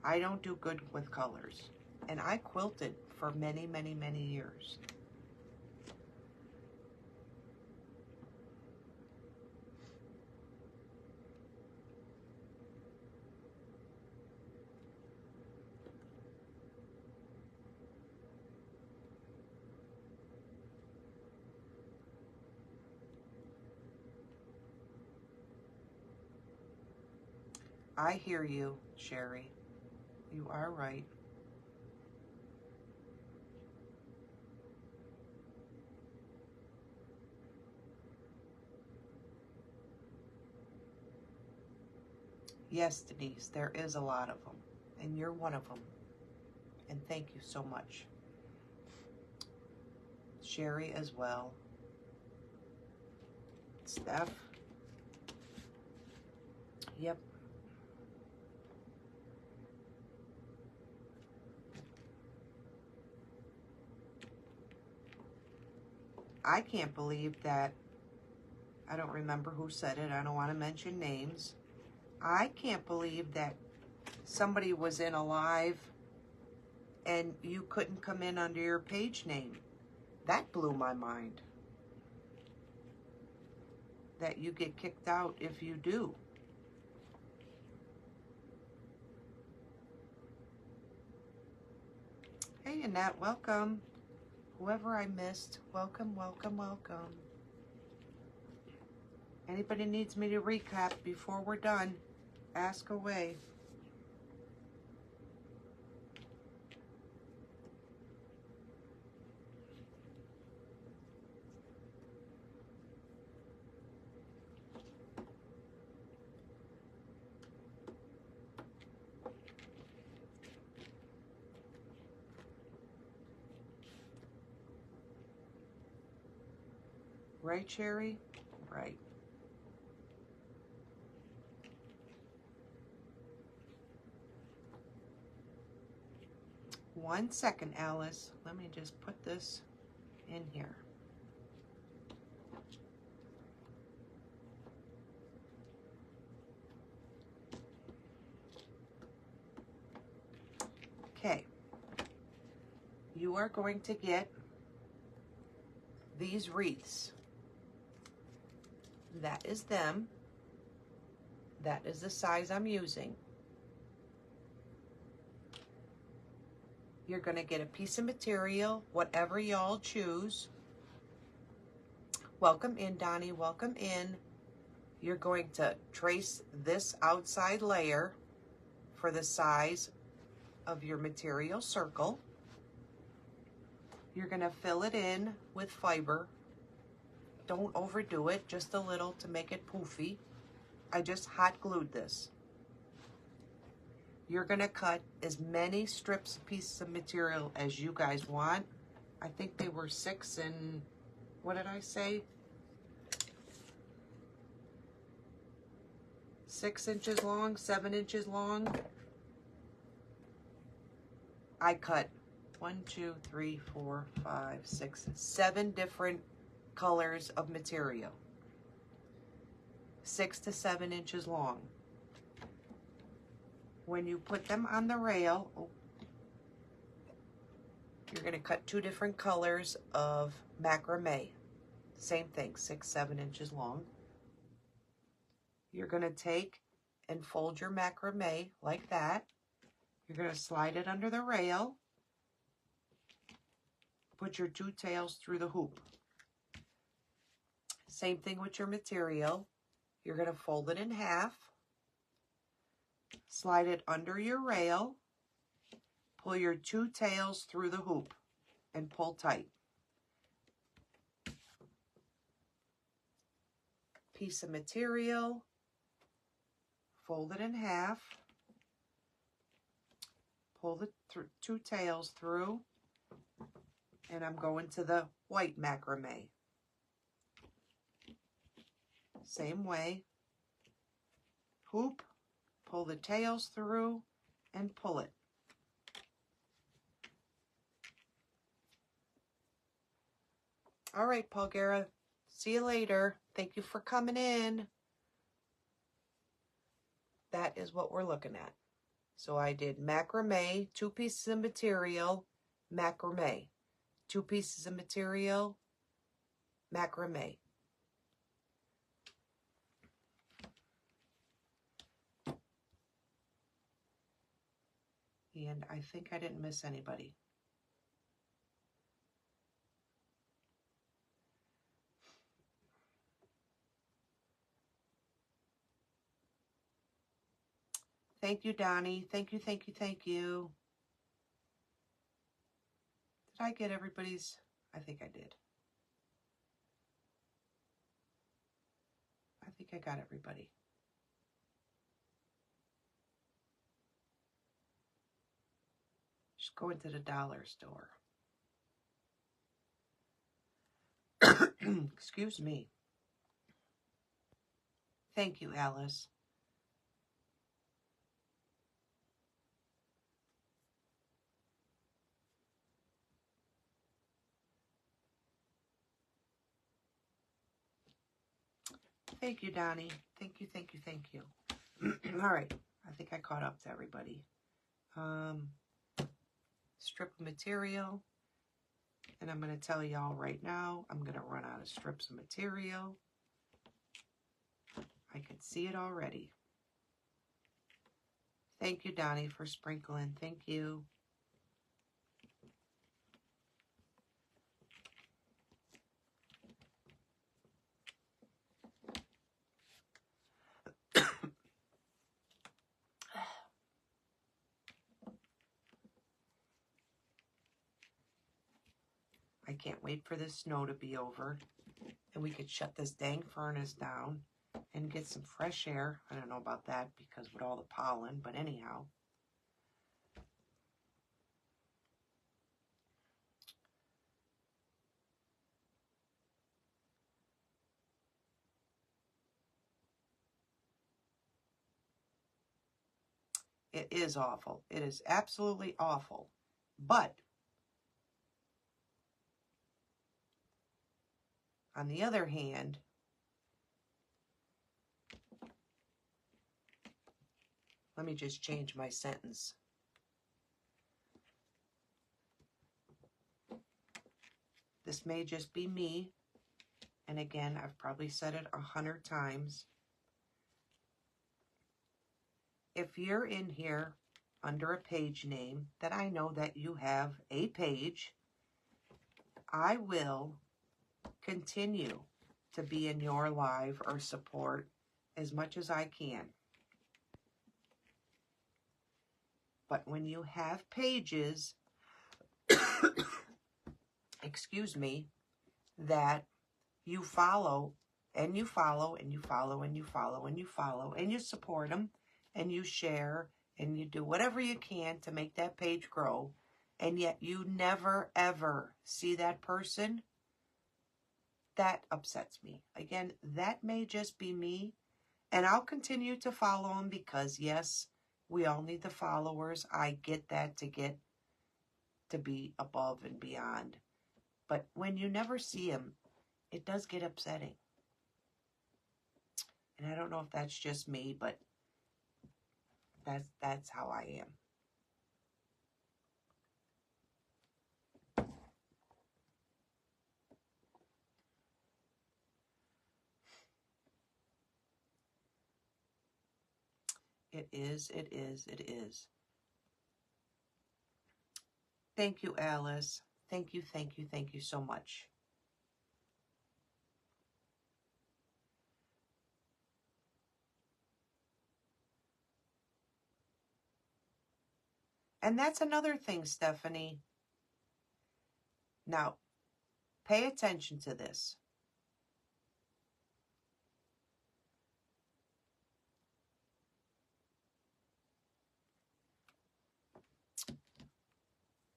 I don't do good with colors. And I quilted for many, many, many years. I hear you, Sherry. You are right. Yes, Denise, there is a lot of them, and you're one of them. And thank you so much. Sherry as well. Steph. Yep. I can't believe that, I don't remember who said it, I don't want to mention names. I can't believe that somebody was in a live and you couldn't come in under your page name. That blew my mind. That you get kicked out if you do. Hey Annette, welcome. Whoever I missed, welcome, welcome, welcome. Anybody needs me to recap before we're done, ask away. Right, Sherry? Right. One second, Alice. Let me just put this in here. Okay. You are going to get these wreaths. That is them. That is the size I'm using. You're going to get a piece of material, whatever y'all choose. Welcome in, Donnie. Welcome in. You're going to trace this outside layer for the size of your material circle. You're going to fill it in with fiber. Don't overdo it, just a little to make it poofy. I just hot glued this. You're going to cut as many strips, pieces of material as you guys want. I think they were 6 and, what did I say? 6 inches long, 7 inches long. I cut 1, 2, 3, 4, 5, 6, 7 different colors of material. 6 to 7 inches long. When you put them on the rail, you're going to cut 2 different colors of macrame. Same thing, 6, 7 inches long. You're going to take and fold your macrame like that. You're going to slide it under the rail. Put your 2 tails through the hoop. Same thing with your material. You're going to fold it in half. Slide it under your rail. Pull your 2 tails through the hoop and pull tight. Piece of material. Fold it in half. Pull the 2 tails through. And I'm going to the white macrame. Same way. Hoop, pull the tails through, and pull it. All right, Paulgara, see you later. Thank you for coming in. That is what we're looking at. So I did macrame, 2 pieces of material, macrame. 2 pieces of material, macrame. And I think I didn't miss anybody. Thank you, Donnie. Thank you, thank you, thank you. Did I get everybody's? I think I did. I think I got everybody. Just go into the dollar store. Excuse me. Thank you, Alice. Thank you, Donnie. Thank you, thank you, thank you. All right. I think I caught up to everybody. Strip of material. And I'm going to tell y'all right now, I'm going to run out of strips of material. I can see it already. Thank you, Donnie, for sprinkling. Thank you. I can't wait for this snow to be over and we could shut this dang furnace down and get some fresh air. I don't know about that because with all the pollen, but anyhow. It is awful. It is absolutely awful. But on the other hand, let me just change my sentence. This may just be me. And again, I've probably said it 100 times. If you're in here under a page name that I know that you have a page, I will continue to be in your live or support as much as I can. But when you have pages, excuse me, that you follow and you follow and you follow and you follow and you follow and you support them and you share and you do whatever you can to make that page grow, and yet you never ever see that person, that upsets me. Again, that may just be me, and I'll continue to follow them because yes, we all need the followers. I get that, to be above and beyond. But when you never see them, it does get upsetting. And I don't know if that's just me, but that's how I am. It is, it is, it is. Thank you, Alice. Thank you, thank you, thank you so much. And that's another thing, Stephanie. Now, pay attention to this.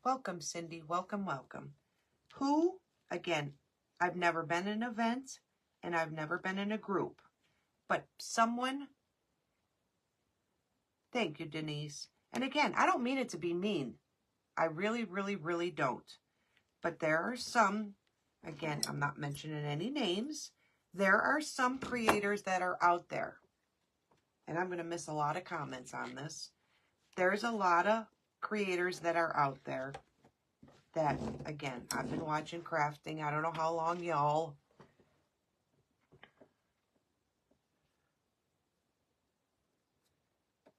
Welcome, Cindy. Welcome, welcome. Who, again, I've never been in an event and I've never been in a group, but someone, thank you, Denise. And again, I don't mean it to be mean. I really, really, really don't. But there are some, again, I'm not mentioning any names. There are some creators that are out there. And I'm going to miss a lot of comments on this. There's a lot of creators that are out there that, again, I've been watching crafting. I don't know how long, y'all.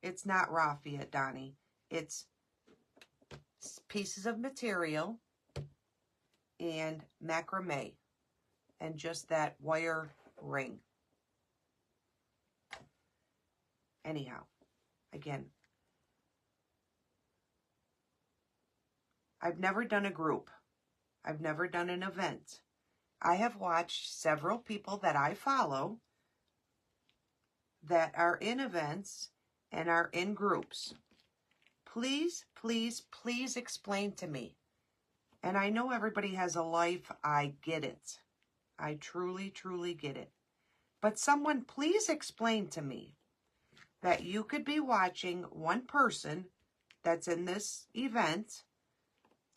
It's not raffia, Donnie. It's pieces of material and macrame and just that wire ring. Anyhow, again, I've never done a group. I've never done an event. I have watched several people that I follow that are in events and are in groups. Please, please, please explain to me. And I know everybody has a life. I get it. I truly, truly get it. But someone please explain to me that you could be watching one person that's in this event,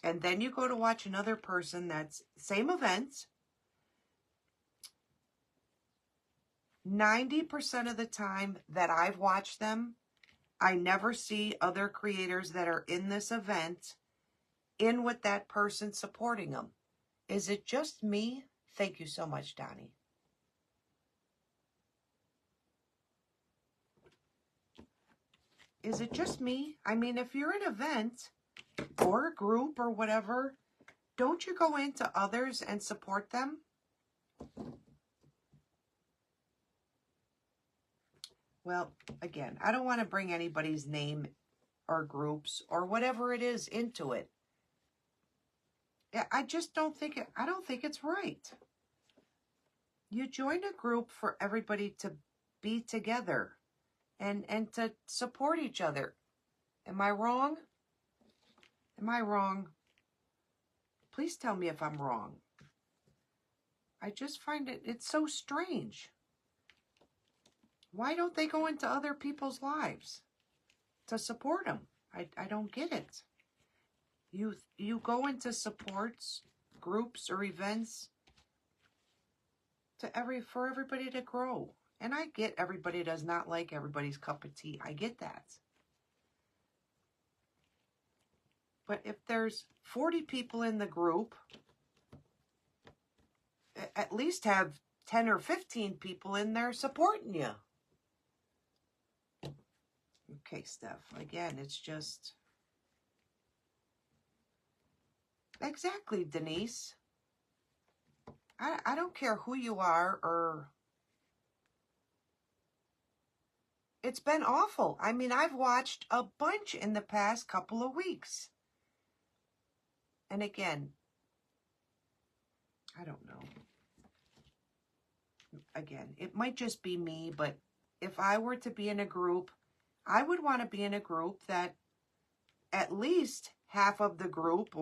and then you go to watch another person that's same event. 90% of the time that I've watched them, I never see other creators that are in this event in with that person supporting them. Is it just me? Thank you so much, Donnie. Is it just me? I mean, if you're an event or a group or whatever, don't you go into others and support them? Well, again, I don't want to bring anybody's name or groups or whatever it is into it. I just don't think I don't think it's right. You join a group for everybody to be together and to support each other. Am I wrong? Am I wrong? Please tell me if I'm wrong. I just find it's so strange. Why don't they go into other people's lives? to support them. I don't get it. You go into supports, groups, or events for everybody to grow. And I get everybody does not like everybody's cup of tea. I get that. But if there's 40 people in the group, at least have 10 or 15 people in there supporting you. Okay, Steph. Again, it's just... Exactly, Denise. I don't care who you are or... It's been awful. I mean, I've watched a bunch in the past couple of weeks. And again, I don't know. Again, it might just be me, but if I were to be in a group, I would want to be in a group that at least half of the group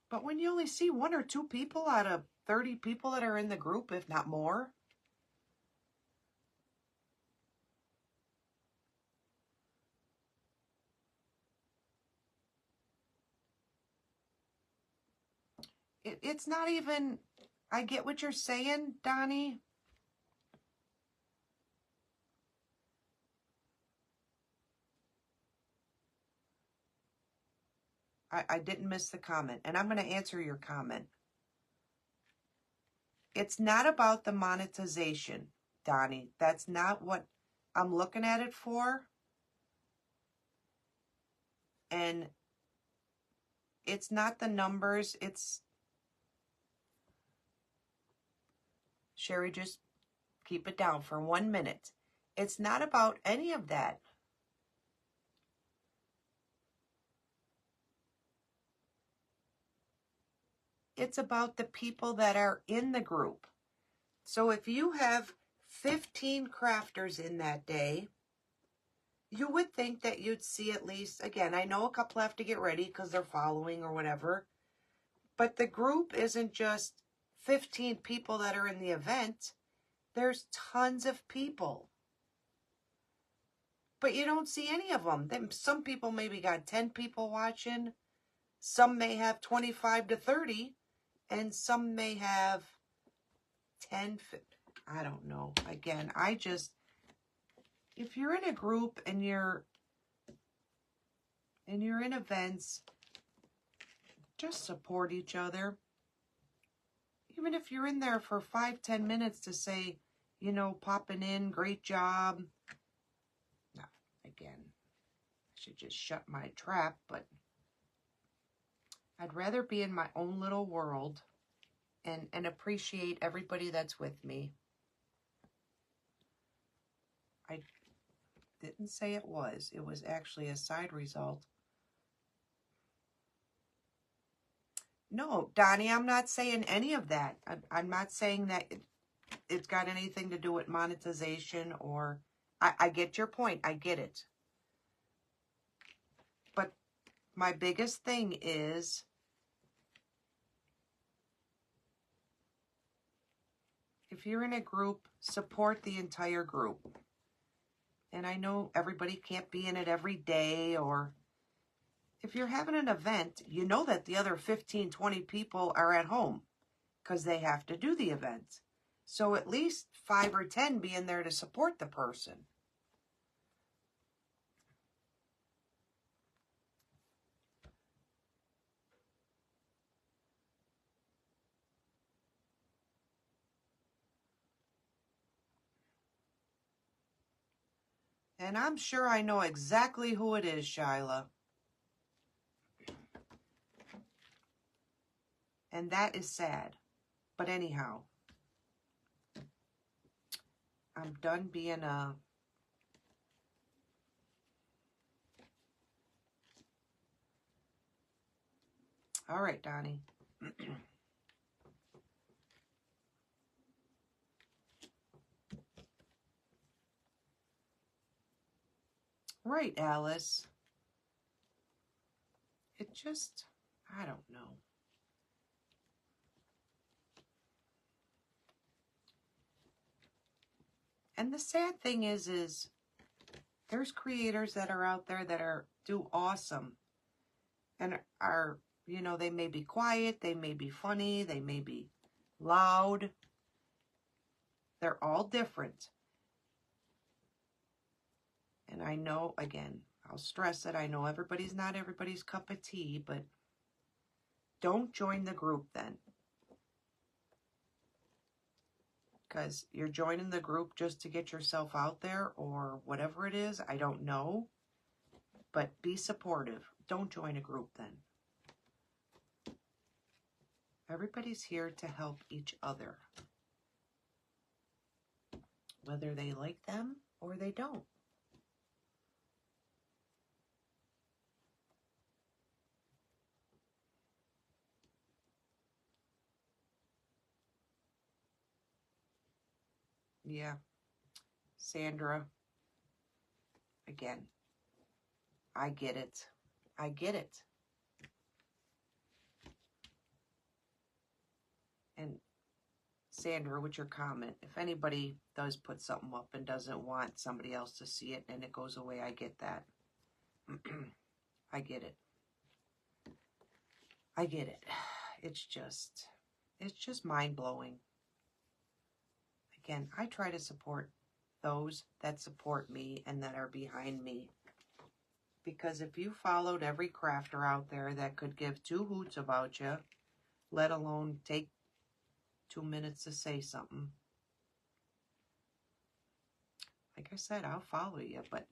but when you only see 1 or 2 people out of 30 people that are in the group, if not more, it's not even, I get what you're saying, Donnie. I didn't miss the comment, and I'm going to answer your comment. It's not about the monetization, Donnie. That's not what I'm looking at it for. And it's not the numbers. It's... Sherry, just keep it down for 1 minute. It's not about any of that. It's about the people that are in the group. So if you have 15 crafters in that day, you would think that you'd see at least, again, I know a couple have to get ready because they're following or whatever, but the group isn't just 15 people that are in the event. There's tons of people. But you don't see any of them. Some people maybe got 10 people watching. Some may have 25 to 30. And some may have 10, I don't know. Again, if you're in a group and you're in events, just support each other. Even if you're in there for 5-10 minutes to say, popping in, great job. No, again, I should just shut my trap, but I'd rather be in my own little world and appreciate everybody that's with me. I didn't say it was. It was actually a side result. No, Donnie, I'm not saying any of that. I'm not saying that it's got anything to do with monetization or... I get your point. I get it. But my biggest thing is... if you're in a group, support the entire group. And I know everybody can't be in it every day, or if you're having an event, you know that the other 15, 20 people are at home because they have to do the event. So at least 5 or 10 be in there to support the person. And I'm sure I know exactly who it is, Shyla. And that is sad. But anyhow, I'm done being a... All right, Donnie. Right, Alice. It just... I don't know. And the sad thing is There's creators that are out there that do awesome and are, you know, they may be quiet, they may be funny, they may be loud. They're all different. And I know, again, I'll stress it, I know everybody's not everybody's cup of tea, but don't join the group then. Because you're joining the group just to get yourself out there or whatever it is, I don't know. But be supportive. Don't join a group then. Everybody's here to help each other. Whether they like them or they don't. Yeah. Sandra. Again. I get it. I get it. And Sandra, with your comment, if anybody does put something up and doesn't want somebody else to see it and it goes away, I get that. I get it. I get it. It's just mind-blowing. Again, I try to support those that support me and that are behind me. Because if you followed every crafter out there that could give two hoots about you, let alone take 2 minutes to say something, like I said, I'll follow you, but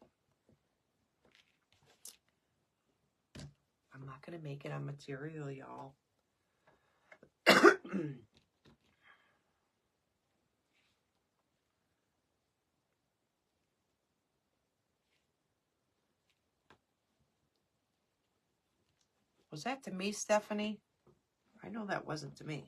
I'm not going to make it on material, y'all. Was that to me, Stephanie? I know that wasn't to me.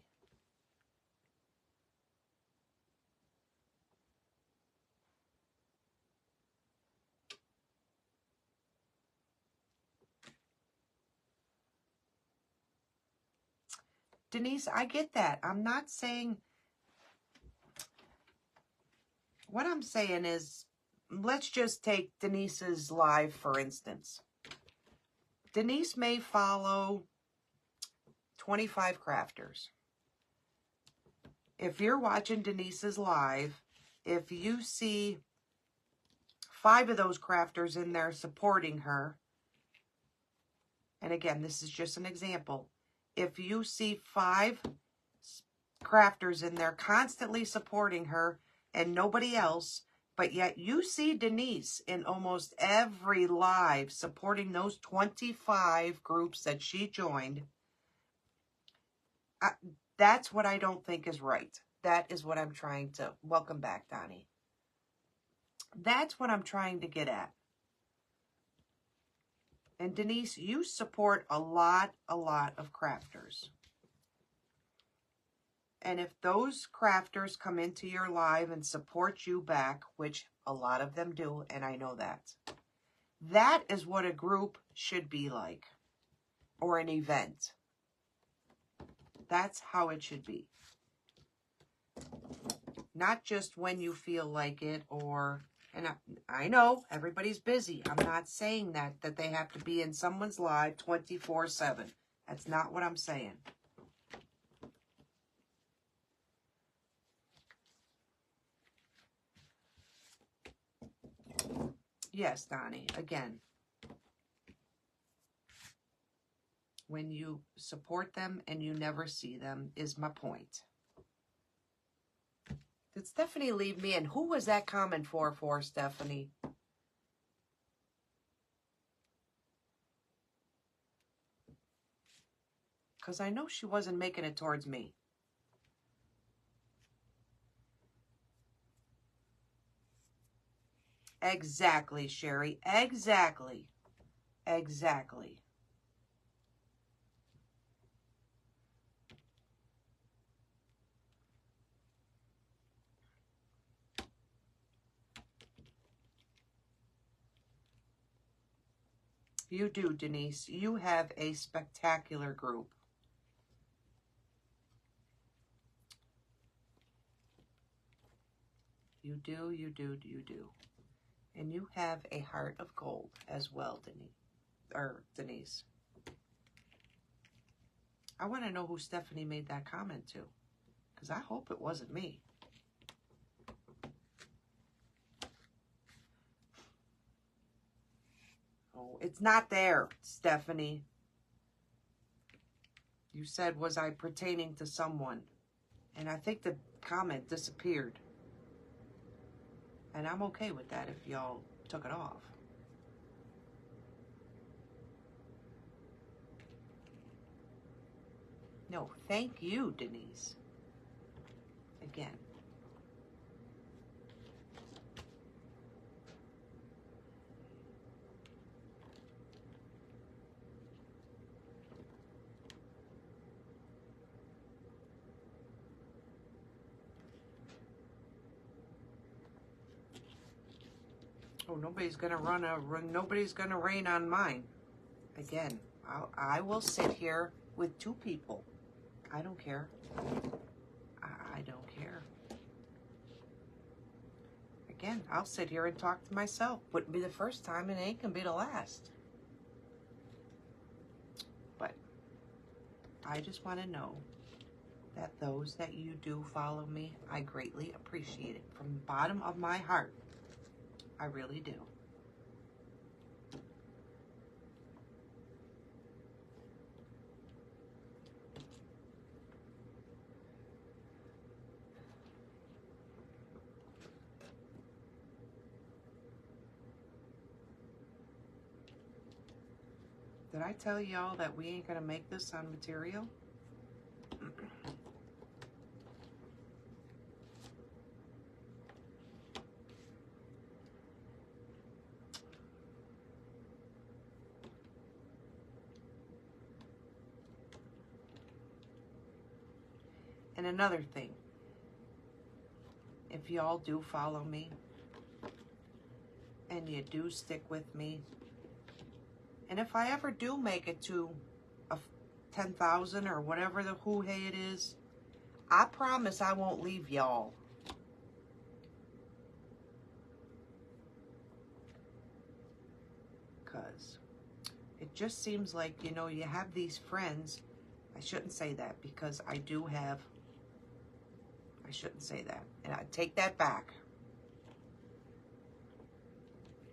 Denise, I get that. I'm not saying... What I'm saying is, let's just take Denise's live, for instance. Denise may follow 25 crafters. If you're watching Denise's live, if you see 5 of those crafters in there supporting her, and again, this is just an example. If you see 5 crafters in there constantly supporting her and nobody else, but yet you see Denise in almost every live supporting those 25 groups that she joined, that's what I don't think is right. That is what I'm trying to... Welcome back, Donnie. That's what I'm trying to get at. And Denise, you support a lot of crafters. And if those crafters come into your live and support you back, which a lot of them do, and I know that, that is what a group should be like, or an event. That's how it should be. Not just when you feel like it, or... And I know everybody's busy. I'm not saying that they have to be in someone's live 24/7. That's not what I'm saying. Yes, Donnie, again, when you support them and you never see them is my point. Did Stephanie leave me? And who was that comment for, Stephanie? Because I know she wasn't making it towards me. Exactly, Sherry. Exactly. Exactly. You do, Denise. You have a spectacular group. You do, you do, you do. And you have a heart of gold as well, Denise. I want to know who Stephanie made that comment to, because I hope it wasn't me. Oh, it's not there, Stephanie. You said, was I pertaining to someone? And I think the comment disappeared. And I'm okay with that if y'all took it off. No, thank you, Denise. Again. Oh, nobody's gonna nobody's gonna rain on mine. Again, I will sit here with two people. I don't care. I don't care. Again, I'll sit here and talk to myself. Wouldn't be the first time, and it ain't gonna be the last. But I just want to know that those that you do follow me, I greatly appreciate it from the bottom of my heart. I really do. Did I tell y'all that we ain't gonna make this on material? And another thing, if y'all do follow me and you do stick with me, and if I ever do make it to a 10,000 or whatever the hoo-hey it is, I promise I won't leave y'all. Because it just seems like, you know, you have these friends. I shouldn't say that because I do have, I shouldn't say that. And I take that back.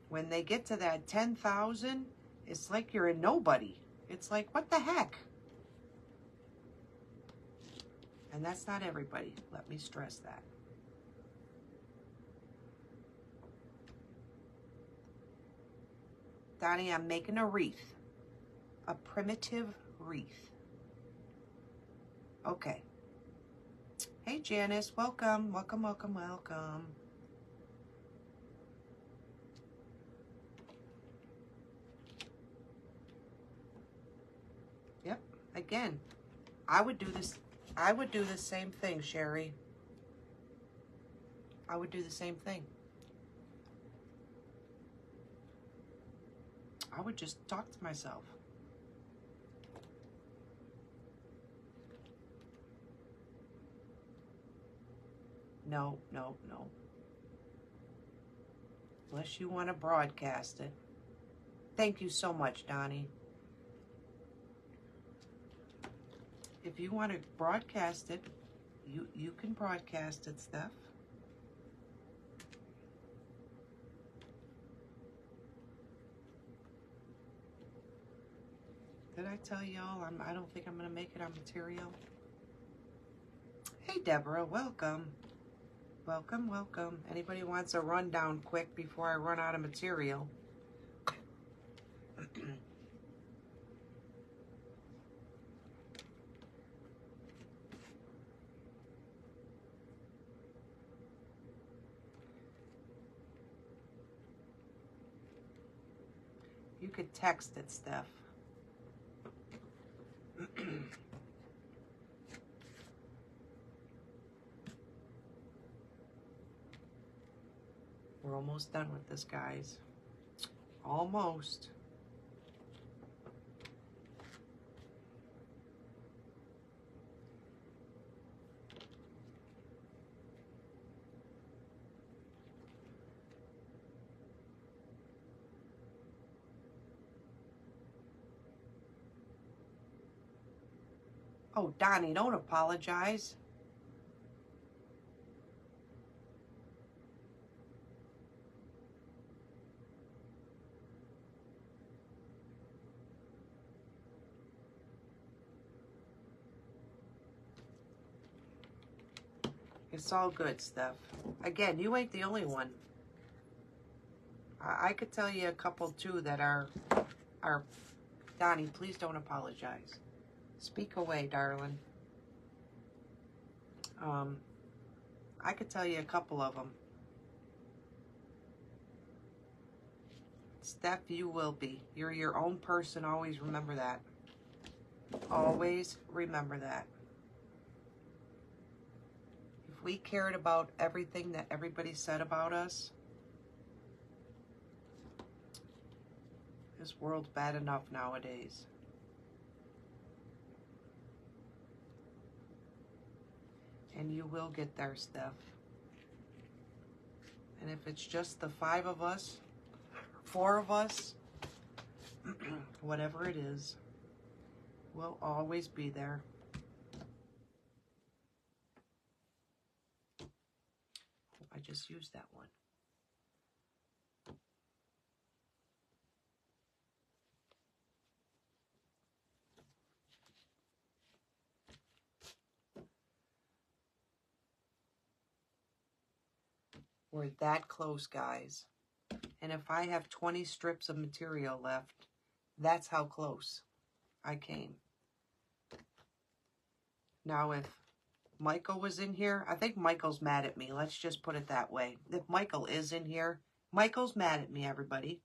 When they get to that 10,000, it's like you're a nobody. It's like, what the heck? And that's not everybody. Let me stress that. Donnie, I'm making a wreath. A primitive wreath. Okay. Hey, Janice. Welcome. Welcome, welcome, welcome. Yep. Again, I would do this. I would do the same thing, Sherry. I would do the same thing. I would just talk to myself. No, no, no. Unless you want to broadcast it. Thank you so much, Donnie. If you want to broadcast it, you can broadcast it, Steph. Did I tell y'all I don't think I'm going to make it on material? Hey, Deborah, welcome. Welcome, welcome. Anybody wants a rundown quick before I run out of material? You could text it, Steph. We're almost done with this, guys. Almost. Oh, Donnie, don't apologize. It's all good, Steph. Again, you ain't the only one. I could tell you a couple, too, that are... Donnie, please don't apologize. Speak away, darling. I could tell you a couple of them. Steph, you will be. You're your own person. Always remember that. Always remember that. If we cared about everything that everybody said about us, this world's bad enough nowadays. And you will get there, Steph. And if it's just the 5 of us, 4 of us, whatever it is, we'll always be there. I just used that one. We're that close, guys. And if I have 20 strips of material left, that's how close I came. Now, if Michael was in here, I think Michael's mad at me. Let's just put it that way. If Michael is in here, Michael's mad at me, everybody.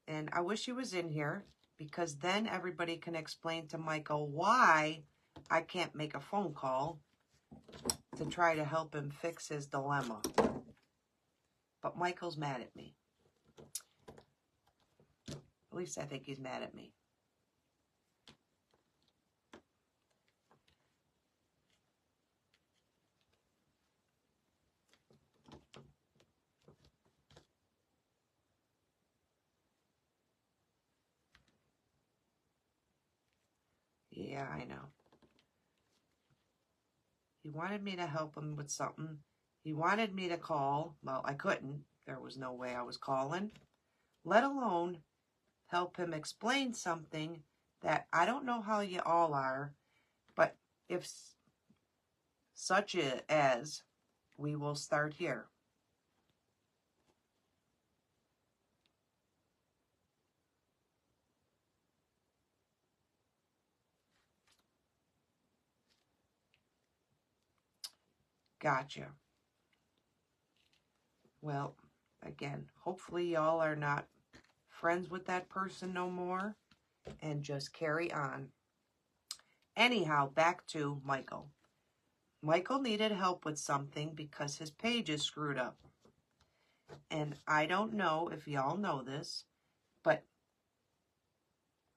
And I wish he was in here, because then everybody can explain to Michael why I can't make a phone call to try to help him fix his dilemma. But Michael's mad at me. At least I think he's mad at me. Yeah, I know. He wanted me to help him with something. He wanted me to call. Well, I couldn't. There was no way I was calling. Let alone help him explain something that I don't know how you all are, but if such as we will start here. Gotcha. Well, again, hopefully y'all are not friends with that person no more and just carry on. Anyhow, back to Michael. Michael needed help with something because his page is screwed up. And I don't know if y'all know this, but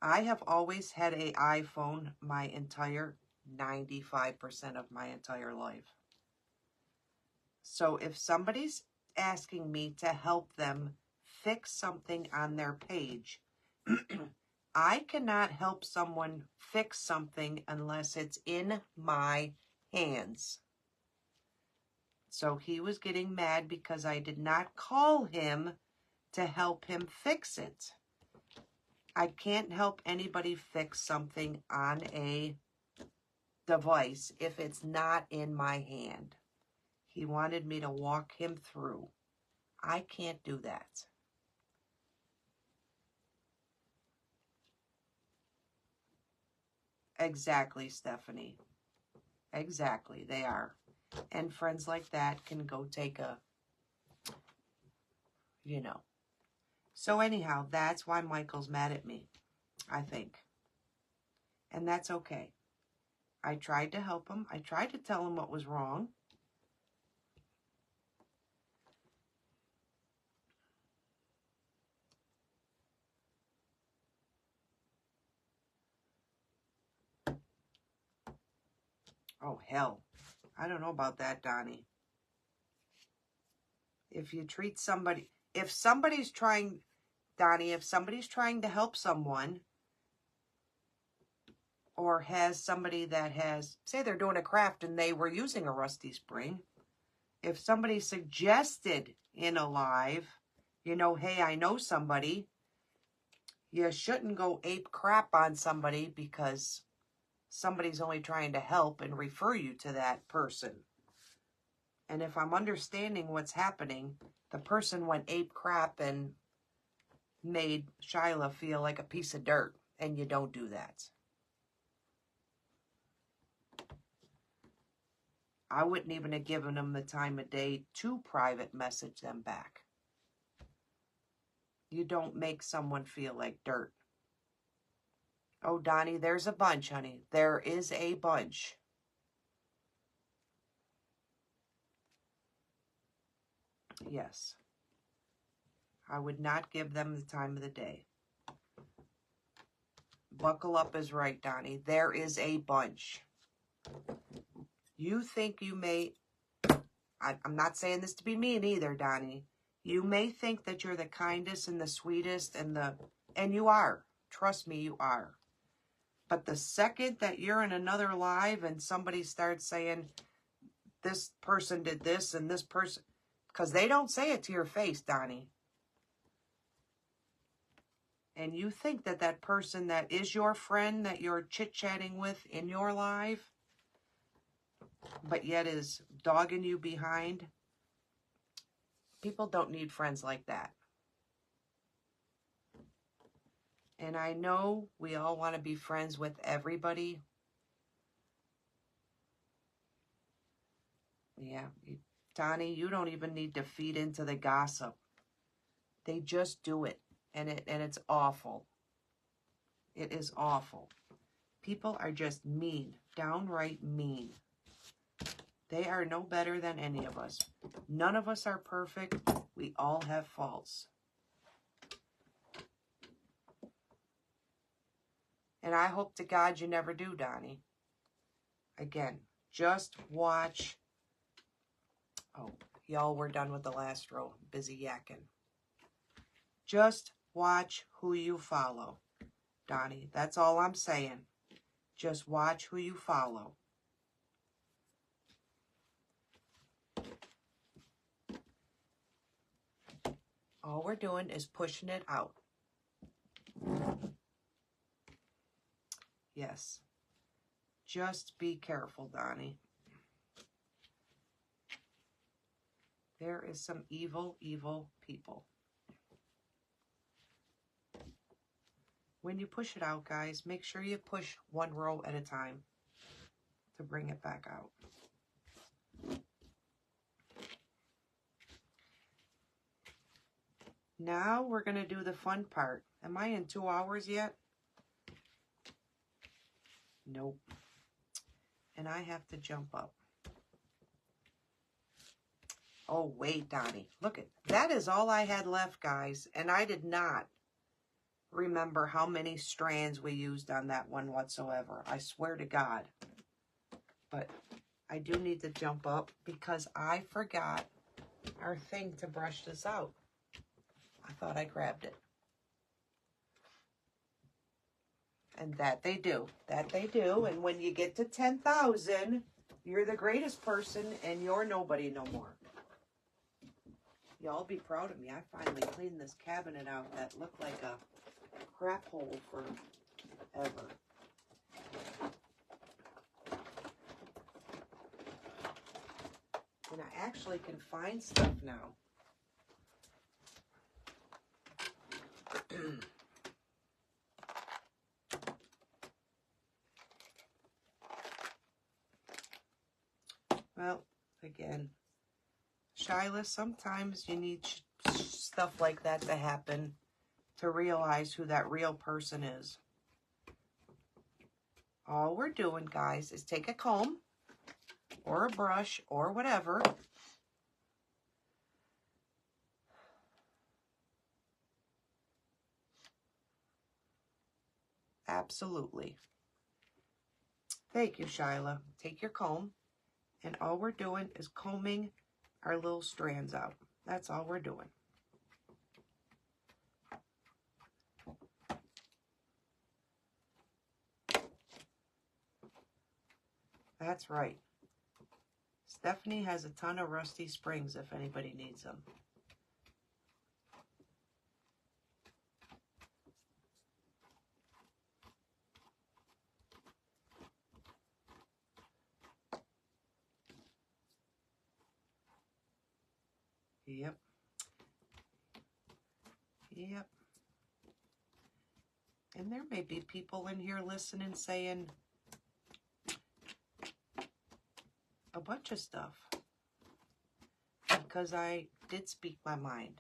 I have always had an iPhone my entire 95% of my entire life. So if somebody's asking me to help them fix something on their page, I cannot help someone fix something unless it's in my hands. So he was getting mad because I did not call him to help him fix it. I can't help anybody fix something on a device if it's not in my hand. He wanted me to walk him through. I can't do that. Exactly, Stephanie. Exactly, they are. And friends like that can go take a, you know. So anyhow, that's why Michael's mad at me, I think. And that's okay. I tried to help him. I tried to tell him what was wrong. Oh, hell. I don't know about that, Donnie. If you treat somebody, if somebody's trying Donnie, if somebody's trying to help someone, or has somebody that has, say they're doing a craft and they were using a rusty spring, if somebody suggested in a live, you know, hey, I know somebody, you shouldn't go ape crap on somebody because somebody's only trying to help and refer you to that person. And if I'm understanding what's happening, the person went ape crap and made Shyla feel like a piece of dirt, and you don't do that. I wouldn't even have given them the time of day to private message them back. You don't make someone feel like dirt. Oh, Donnie, there's a bunch, honey. There is a bunch. Yes. I would not give them the time of the day. Buckle up is right, Donnie. There is a bunch. You think you may... I'm not saying this to be mean either, Donnie. You may think that you're the kindest and the sweetest and you are. Trust me, you are. But the second that you're in another live and somebody starts saying, this person did this and this person... Because they don't say it to your face, Donnie. And you think that that person that is your friend that you're chit-chatting with in your live, but yet is dogging you behind, people don't need friends like that. And I know we all want to be friends with everybody. Yeah, Donnie, you don't even need to feed into the gossip. They just do it. And it's awful. It is awful. People are just mean, downright mean. They are no better than any of us. None of us are perfect. We all have faults. And I hope to God you never do, Donnie. Again, just watch. Oh, y'all, we're done with the last row. Busy yakking. Just watch who you follow, Donnie. That's all I'm saying. Just watch who you follow. All we're doing is pushing it out. Yes. Just be careful, Donnie. There is some evil, evil people. When you push it out, guys, make sure you push one row at a time to bring it back out. Now we're going to do the fun part. Am I in 2 hours yet? Nope. And I have to jump up. Oh, wait, Donnie. Look, that is all I had left, guys. And I did not remember how many strands we used on that one whatsoever. I swear to God. But I do need to jump up because I forgot our thing to brush this out. I thought I grabbed it. And that they do. That they do. And when you get to 10,000, you're the greatest person and you're nobody no more. Y'all be proud of me. I finally cleaned this cabinet out that looked like a crap hole forever. And I actually can find stuff now. Well, again, Shyla, sometimes you need stuff like that to happen to realize who that real person is. All we're doing, guys, is take a comb or a brush or whatever. Absolutely. Thank you, Shyla. Take your comb, and all we're doing is combing our little strands out. That's all we're doing. That's right. Stephanie has a ton of rusty springs if anybody needs them. Yep. Yep. And there may be people in here listening saying a bunch of stuff because I did speak my mind.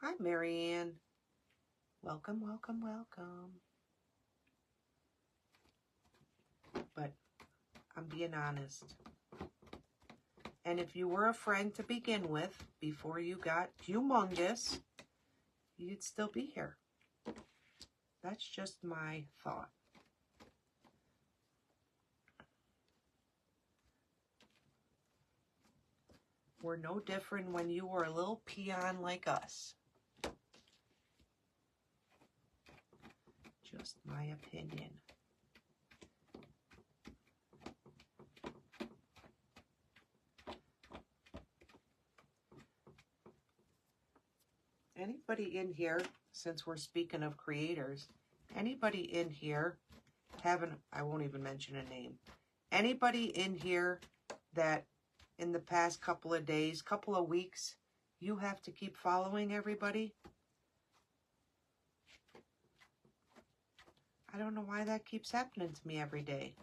Hi, Marianne. Welcome, welcome, welcome. But I'm being honest. And if you were a friend to begin with, before you got humongous, you'd still be here. That's just my thought. We're no different when you were a little peon like us. Just my opinion. Anybody in here, since we're speaking of creators, anybody in here I won't even mention a name. Anybody in here that in the past couple of days, couple of weeks, you have to keep following everybody? I don't know why that keeps happening to me every day.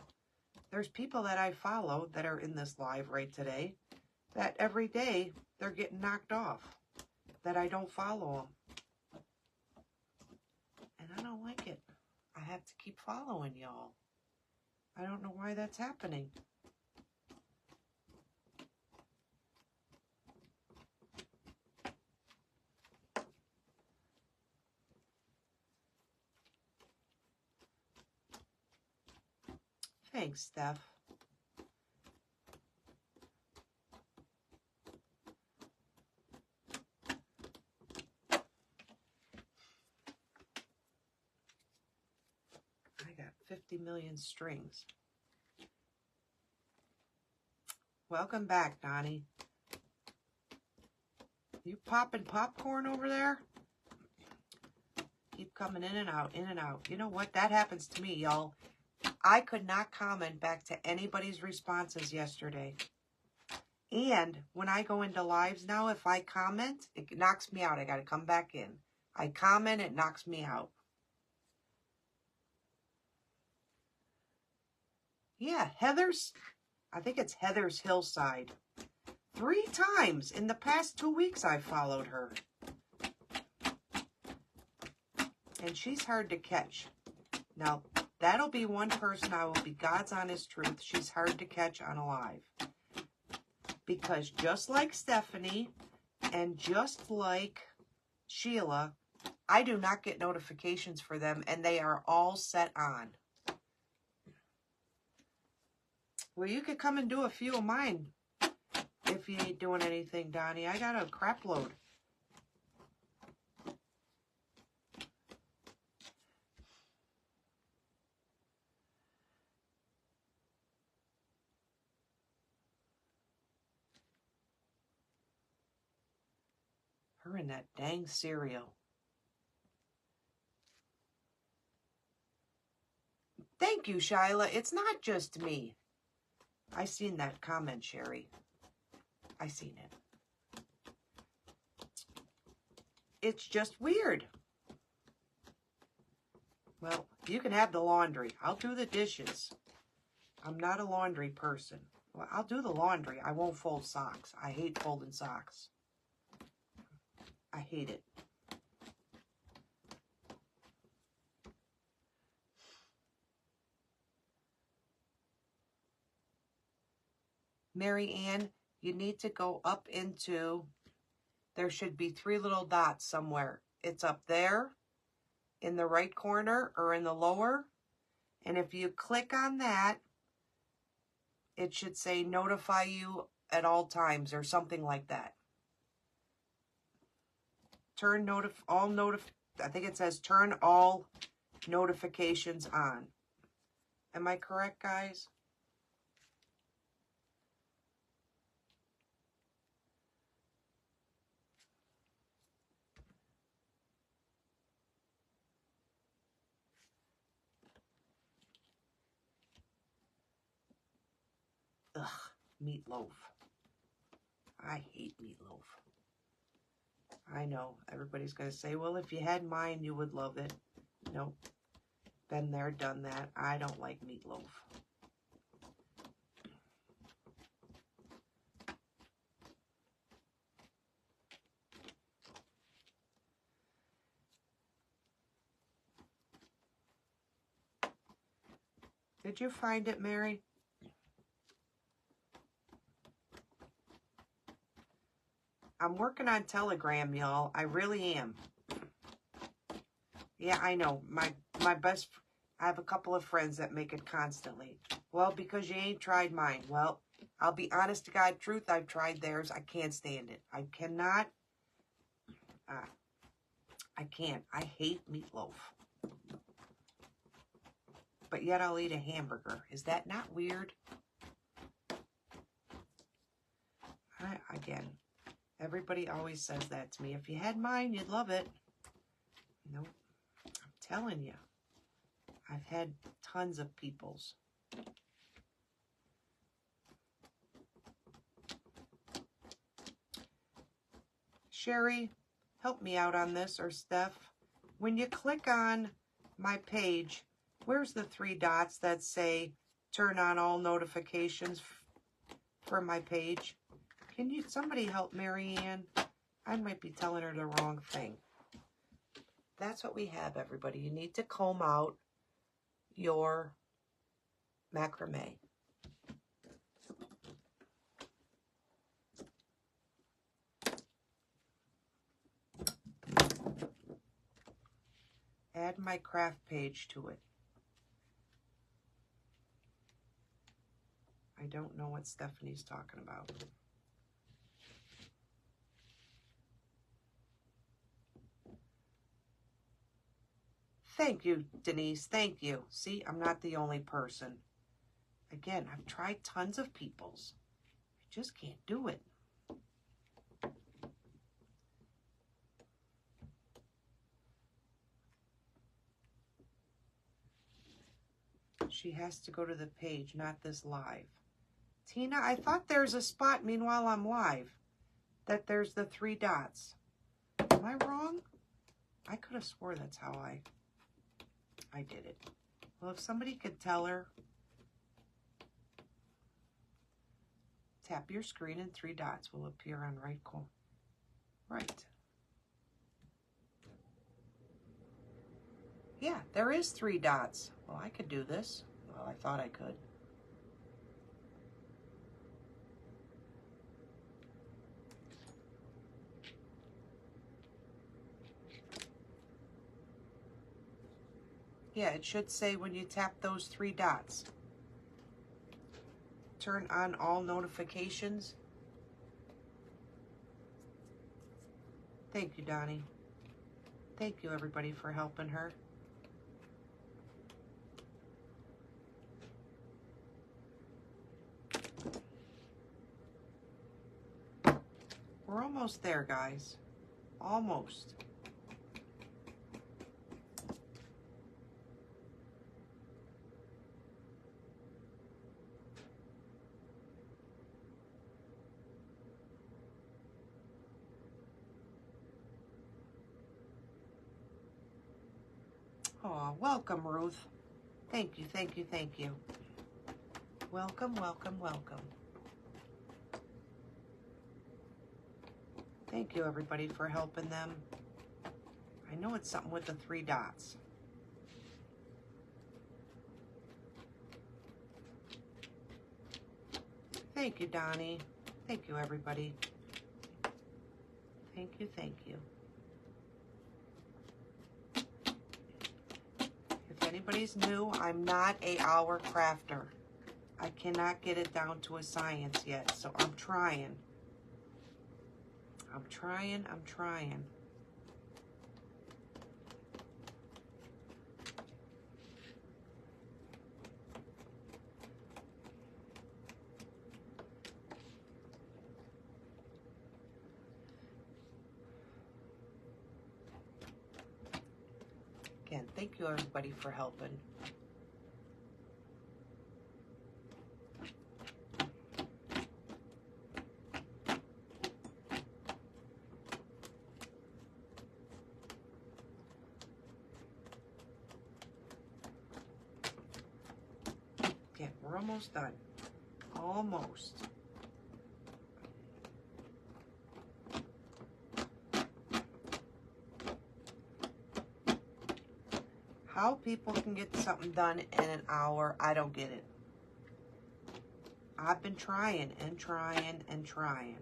There's people that I follow that are in this live right today that every day they're getting knocked off, that I don't follow them. And I don't like it. I have to keep following y'all. I don't know why that's happening. Thanks, Steph. I got 50 million strings. Welcome back, Donnie. You popping popcorn over there? Keep coming in and out, in and out. You know what? That happens to me, y'all. I could not comment back to anybody's responses yesterday. And when I go into lives now, if I comment, it knocks me out. I got to come back in. I comment, it knocks me out. Yeah, I think it's Heather's Hillside. 3 times in the past 2 weeks I followed her. And she's hard to catch. Now, that'll be one person I will be God's honest truth. She's hard to catch on a live. Because just like Stephanie and just like Sheila, I do not get notifications for them, and they are all set on. Well, you could come and do a few of mine if you ain't doing anything, Donnie. I got a crap load. Her and that dang cereal. Thank you, Shyla. It's not just me. I seen that comment, Sherry. I seen it. It's just weird. Well, you can have the laundry. I'll do the dishes. I'm not a laundry person. Well, I'll do the laundry. I won't fold socks. I hate folding socks. I hate it. Mary Ann, you need to go up into, there should be 3 little dots somewhere. It's up there in the right corner or in the lower. And if you click on that, it should say notify you at all times or something like that. Turn I think it says turn all notifications on. Am I correct, guys? Ugh, meatloaf. I hate meatloaf. I know, everybody's going to say, well, if you had mine, you would love it. Nope. Been there, done that. I don't like meatloaf. Did you find it, Mary? I'm working on Telegram, y'all. I really am. Yeah, I know. I have a couple of friends that make it constantly. Well, because you ain't tried mine. Well, I'll be honest to God truth. I've tried theirs. I can't stand it. I cannot. I can't. I hate meatloaf. But yet I'll eat a hamburger. Is that not weird? Again, everybody always says that to me. If you had mine, you'd love it. Nope. I'm telling you. I've had tons of people's. Sherry, help me out on this, or Steph. When you click on my page, where's the 3 dots that say turn on all notifications for my page? Can you, somebody help Mary Ann? I might be telling her the wrong thing. That's what we have, everybody. You need to comb out your macrame. Add my craft page to it. I don't know what Stephanie's talking about. Thank you, Denise. Thank you. See, I'm not the only person. Again, I've tried tons of people's. I just can't do it. She has to go to the page, not this live. Tina, I thought there's a spot, meanwhile I'm live, that there's the 3 dots. Am I wrong? I could have swore that's how I did it. Well, if somebody could tell her, tap your screen and 3 dots will appear on right corner. Right. Yeah, there is 3 dots. Well, I could do this. Well, I thought I could. Yeah, it should say when you tap those 3 dots. Turn on all notifications. Thank you, Donnie. Thank you, everybody, for helping her. We're almost there, guys. Almost. Oh, welcome, Ruth. Thank you, thank you, thank you. Welcome, welcome, welcome. Thank you, everybody, for helping them. I know it's something with the 3 dots. Thank you, Donnie. Thank you, everybody. Thank you, thank you. If anybody's new, I'm not an hour crafter. I cannot get it down to a science yet, so I'm trying. I'm trying. Thank you, everybody, for helping. Okay, we're almost done. Almost. How people can get something done in an hour, I don't get it. I've been trying and trying and trying.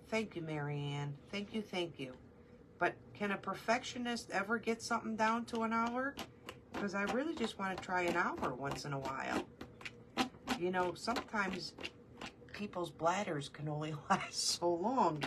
Thank you, Marianne. Thank you, thank you. But can a perfectionist ever get something down to an hour? Because I really just want to try an hour once in a while. You know, sometimes people's bladders can only last so long.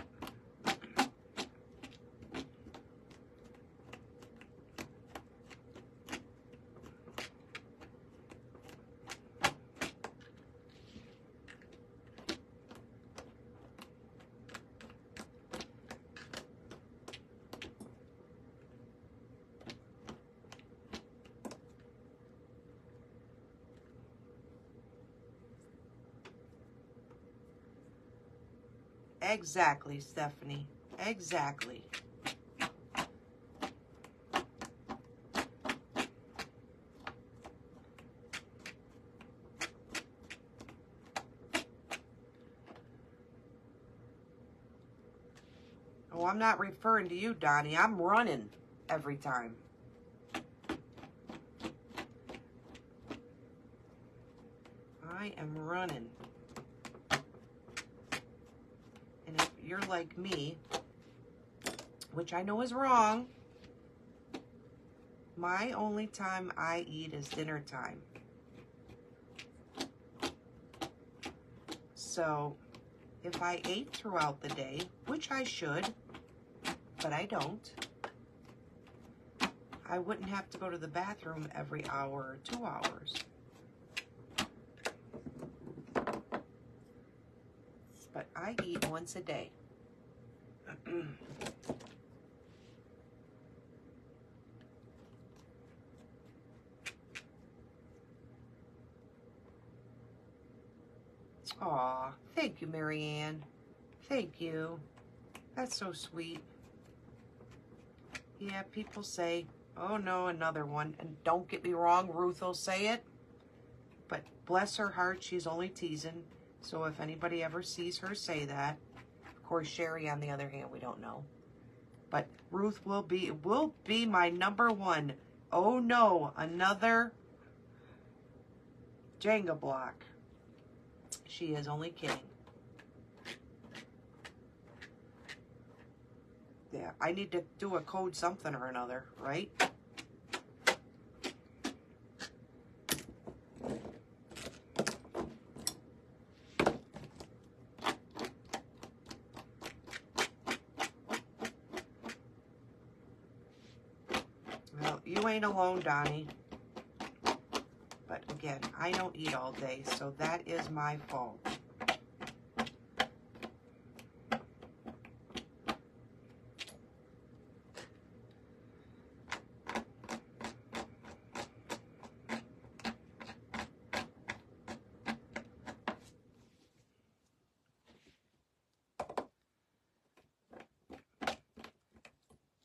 Exactly, Stephanie. Exactly. Oh, I'm not referring to you, Donnie. I'm running every time. I am running. And if you're like me, which I know is wrong, my only time I eat is dinner time. So if I ate throughout the day, which I should, but I don't, I wouldn't have to go to the bathroom every hour or 2 hours. But I eat once a day. Aw, thank you, Marianne. Thank you. That's so sweet. Yeah, people say, oh no, another one. And don't get me wrong, Ruth will say it. But bless her heart, she's only teasing. So if anybody ever sees her say that, of course, Sherry, on the other hand, we don't know. But Ruth will be my number one. Oh no, another Jenga block. She is only kidding. Yeah, I need to do a code something or another, right? Well, you ain't alone, Donnie. But again, I don't eat all day, so that is my fault.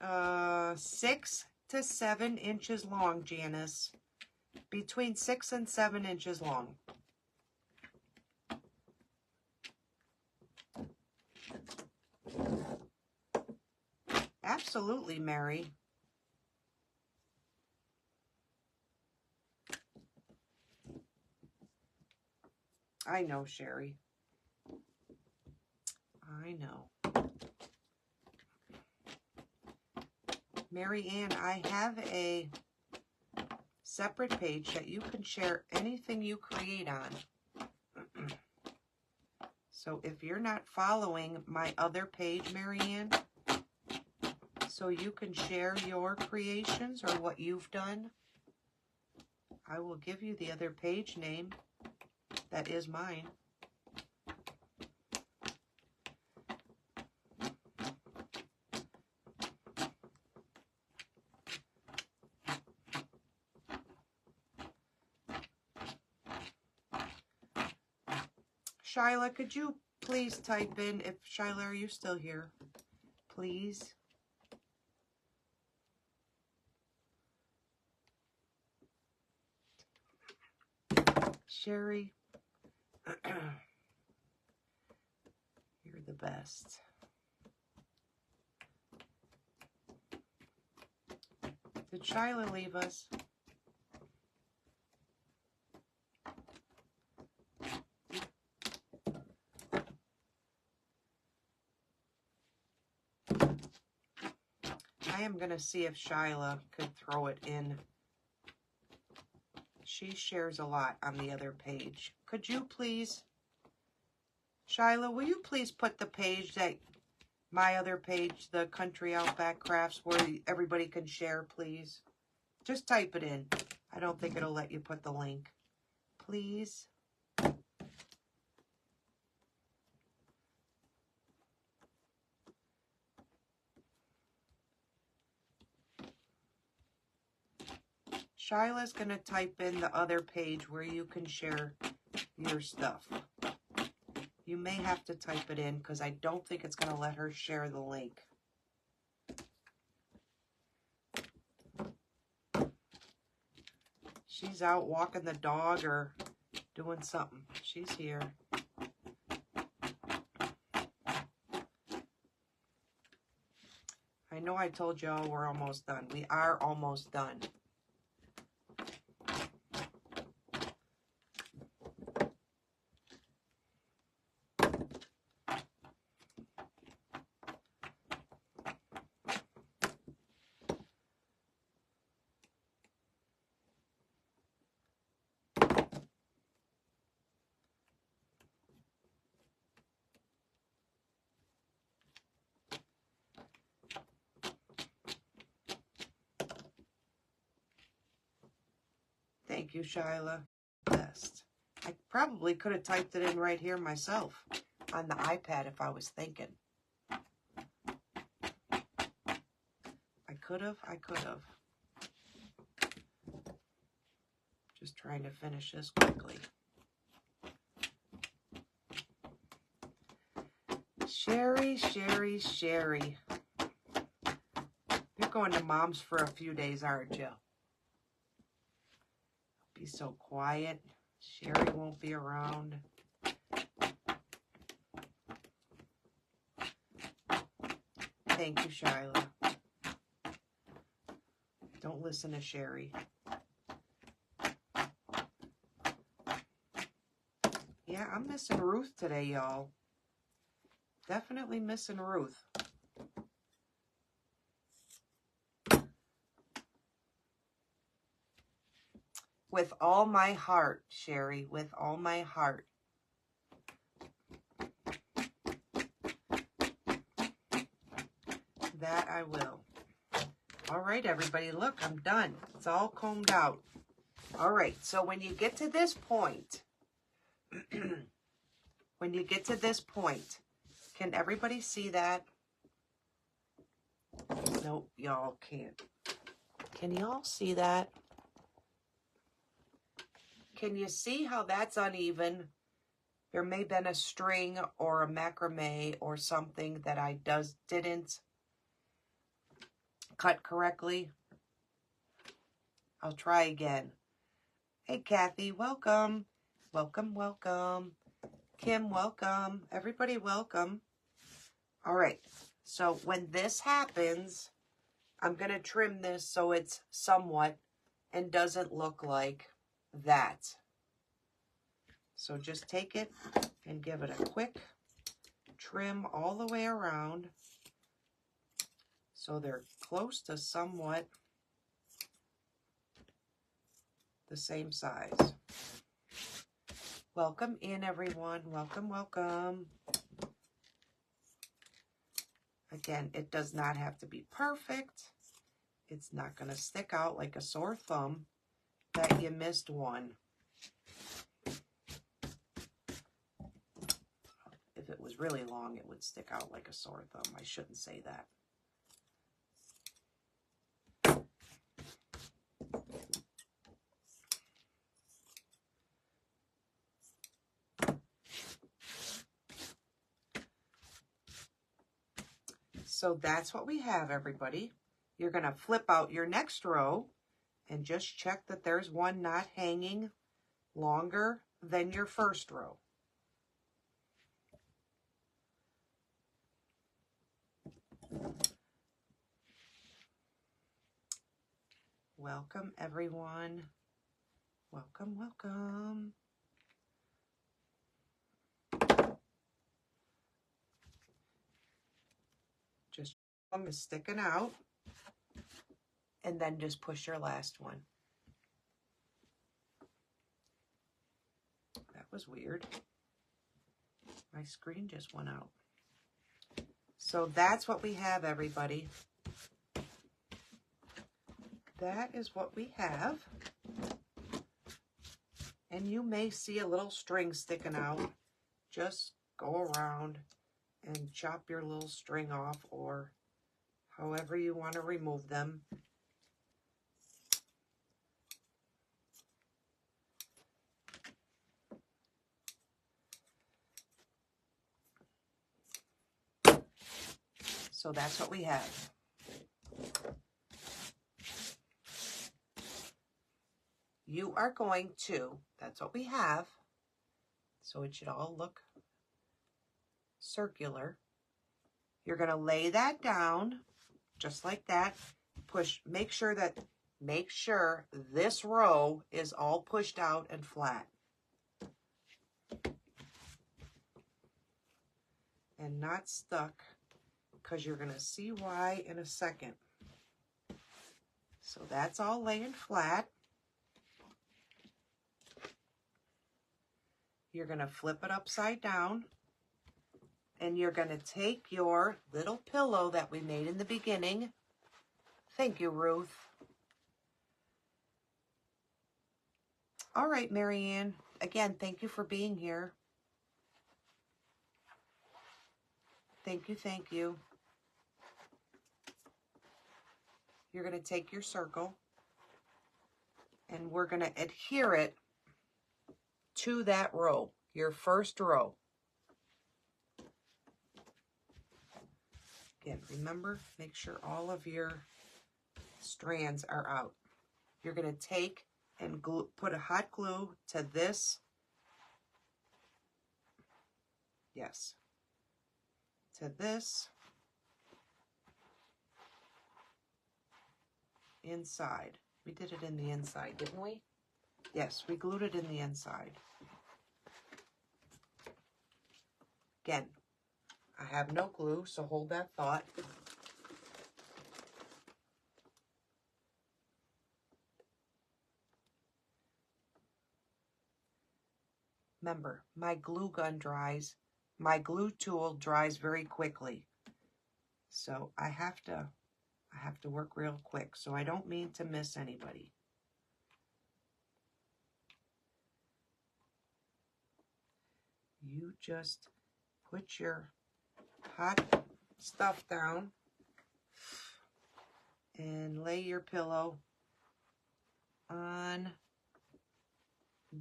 Uh, 6 to 7 inches long, Janice. Between 6 and 7 inches long. Absolutely, Mary. I know, Sherry. I know. Mary Ann, I have a separate page that you can share anything you create on. So if you're not following my other page, Mary Ann, so you can share your creations or what you've done, I will give you the other page name that is mine. Shyla, could you please type in, if Shyla, are you still here? Please. Sherry, you're the best. Did Shyla leave us? I am going to see if Shyla could throw it in. She shares a lot on the other page. Could you please, Shyla, will you please put the page that, my other page, the Country Outback Crafts, where everybody can share, please? Just type it in. I don't think it'll let you put the link. Please. Shyla's going to type in the other page where you can share your stuff. You may have to type it in because I don't think it's going to let her share the link. She's out walking the dog or doing something. She's here. I know I told y'all we're almost done. We are almost done. Thank you, Shyla. Best. I probably could have typed it in right here myself on the iPad if I was thinking. I could have. Just trying to finish this quickly. Sherry. You're going to Mom's for a few days, aren't you? Be so quiet. Sherry won't be around. Thank you, Shyla. Don't listen to Sherry. Yeah, I'm missing Ruth today, y'all. Definitely missing Ruth. With all my heart, Sherry, with all my heart. That I will. All right, everybody, look, I'm done. It's all combed out. All right, so when you get to this point, can everybody see that? Nope, y'all can't. Can y'all see that? Can you see how that's uneven? There may have been a string or a macrame or something that I didn't cut correctly. I'll try again. Hey, Kathy, welcome. Welcome. Kim, welcome. Everybody, welcome. All right, so when this happens, I'm going to trim this so it's somewhat and doesn't look like that. So just take it and give it a quick trim all the way around so they're close to somewhat the same size. Welcome in, everyone. Welcome. Again, it does not have to be perfect. It's not going to stick out like a sore thumb that you missed one. If it was really long, it would stick out like a sore thumb. I shouldn't say that. So that's what we have, everybody. You're going to flip out your next row and just check that there's one not hanging longer than your first row. Welcome, everyone. Welcome, welcome. Just one is sticking out, and then just push your last one. That was weird. My screen just went out. So that's what we have, everybody. That is what we have. And you may see a little string sticking out. Just go around and chop your little string off, or however you want to remove them. So that's what we have. You are going to, that's what we have. So it should all look circular. You're going to lay that down just like that. Push, make sure this row is all pushed out and flat. And not stuck, because you're going to see why in a second. So that's all laying flat. You're going to flip it upside down, and you're going to take your little pillow that we made in the beginning. Thank you, Ruth. All right, Marianne. Again, thank you for being here. Thank you, thank you. You're going to take your circle, and we're going to adhere it to that row, your first row. Again, remember, make sure all of your strands are out. You're going to take and put a hot glue to this. Yes. To this inside. We did it in the inside, didn't we? Yes, we glued it in the inside. Again, I have no glue, so hold that thought. Remember, my glue gun dries. My glue tool dries very quickly. So I have to work real quick, so I don't mean to miss anybody. You just put your hot stuff down and lay your pillow on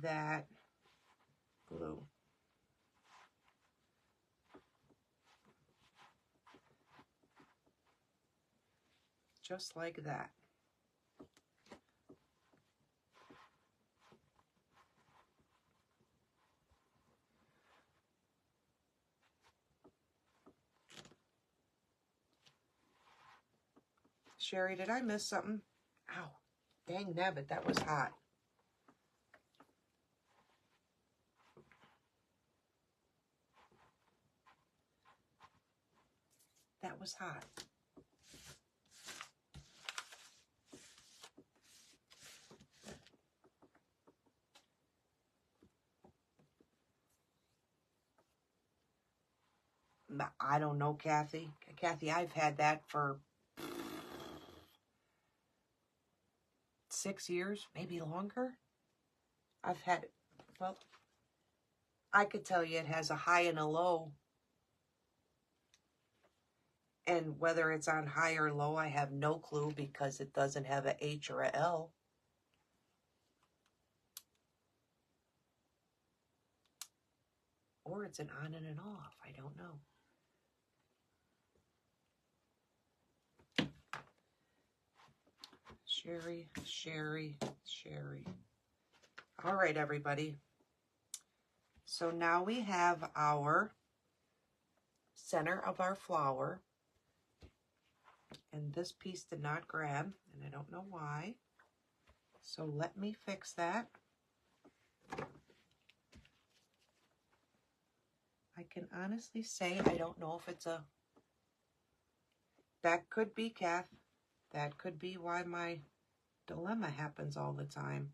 that glue. Just like that. Sherry, did I miss something? Ow, dang nabbit, that was hot. That was hot. I don't know, Kathy. Kathy, I've had that for 6 years, maybe longer. I've had it. Well, I could tell you it has a high and a low. And whether it's on high or low, I have no clue because it doesn't have a H or a L. Or it's an on and an off. I don't know. Sherry, Sherry, Sherry. All right, everybody. So now we have our center of our flower. And this piece did not grab, and I don't know why. So let me fix that. I can honestly say I don't know if it's a... That could be, Kath. That could be why my dilemma happens all the time.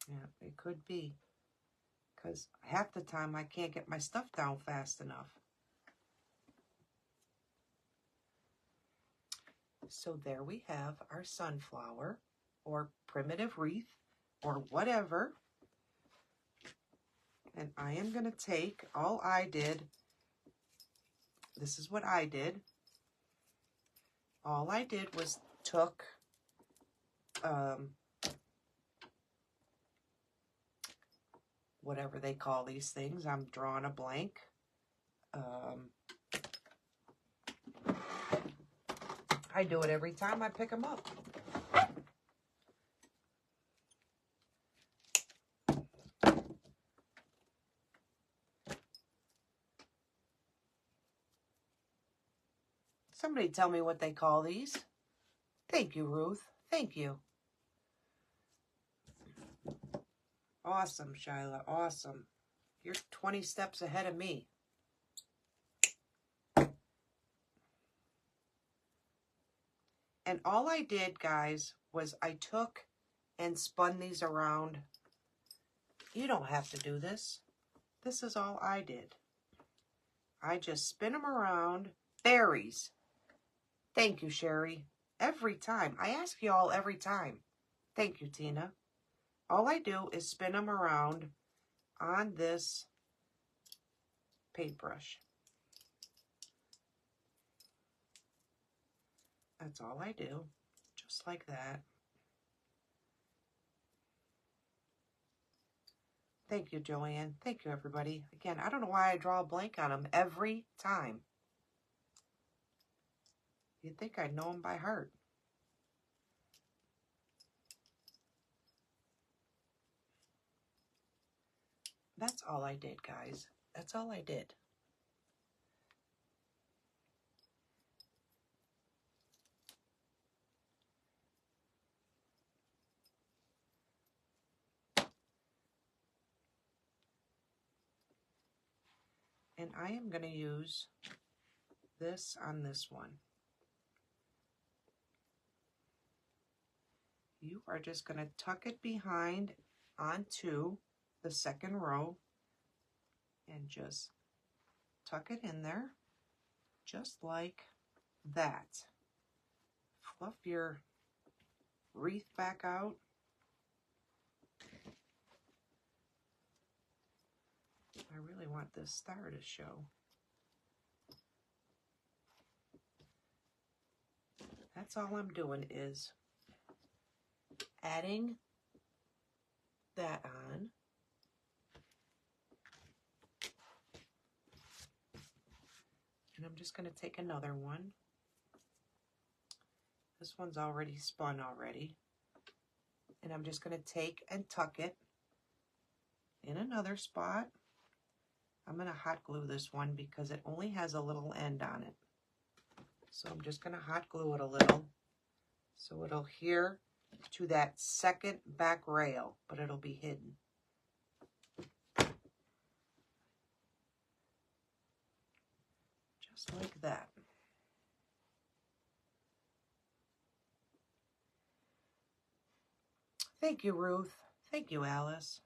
Yeah, it could be. Because half the time I can't get my stuff down fast enough. So there we have our sunflower, or primitive wreath, or whatever. And I am going to take, all I did, this is what I did. All I did was took whatever they call these things. I'm drawing a blank. I do it every time I pick them up. Somebody tell me what they call these. Thank you, Ruth. Thank you. Awesome, Shyla. Awesome. You're 20 steps ahead of me. And all I did, guys, was I took and spun these around. You don't have to do this. This is all I did. I just spin them around. Berries. Thank you, Sherry. Every time. I ask you all every time. Thank you, Tina. All I do is spin them around on this paintbrush. That's all I do. Just like that. Thank you, Joanne. Thank you, everybody. Again, I don't know why I draw a blank on them every time. You'd think I'd know them by heart. That's all I did, guys. That's all I did. And I am going to use this on this one. You are just going to tuck it behind onto the second row and just tuck it in there, just like that. Fluff your wreath back out. I really want this star to show. That's all I'm doing is adding that on. And I'm just going to take another one. This one's already spun already. And I'm just going to take and tuck it in another spot. I'm going to hot glue this one because it only has a little end on it. So I'm just going to hot glue it a little so it'll adhere to that second back rail, but it'll be hidden. Just like that. Thank you, Ruth. Thank you, Alice.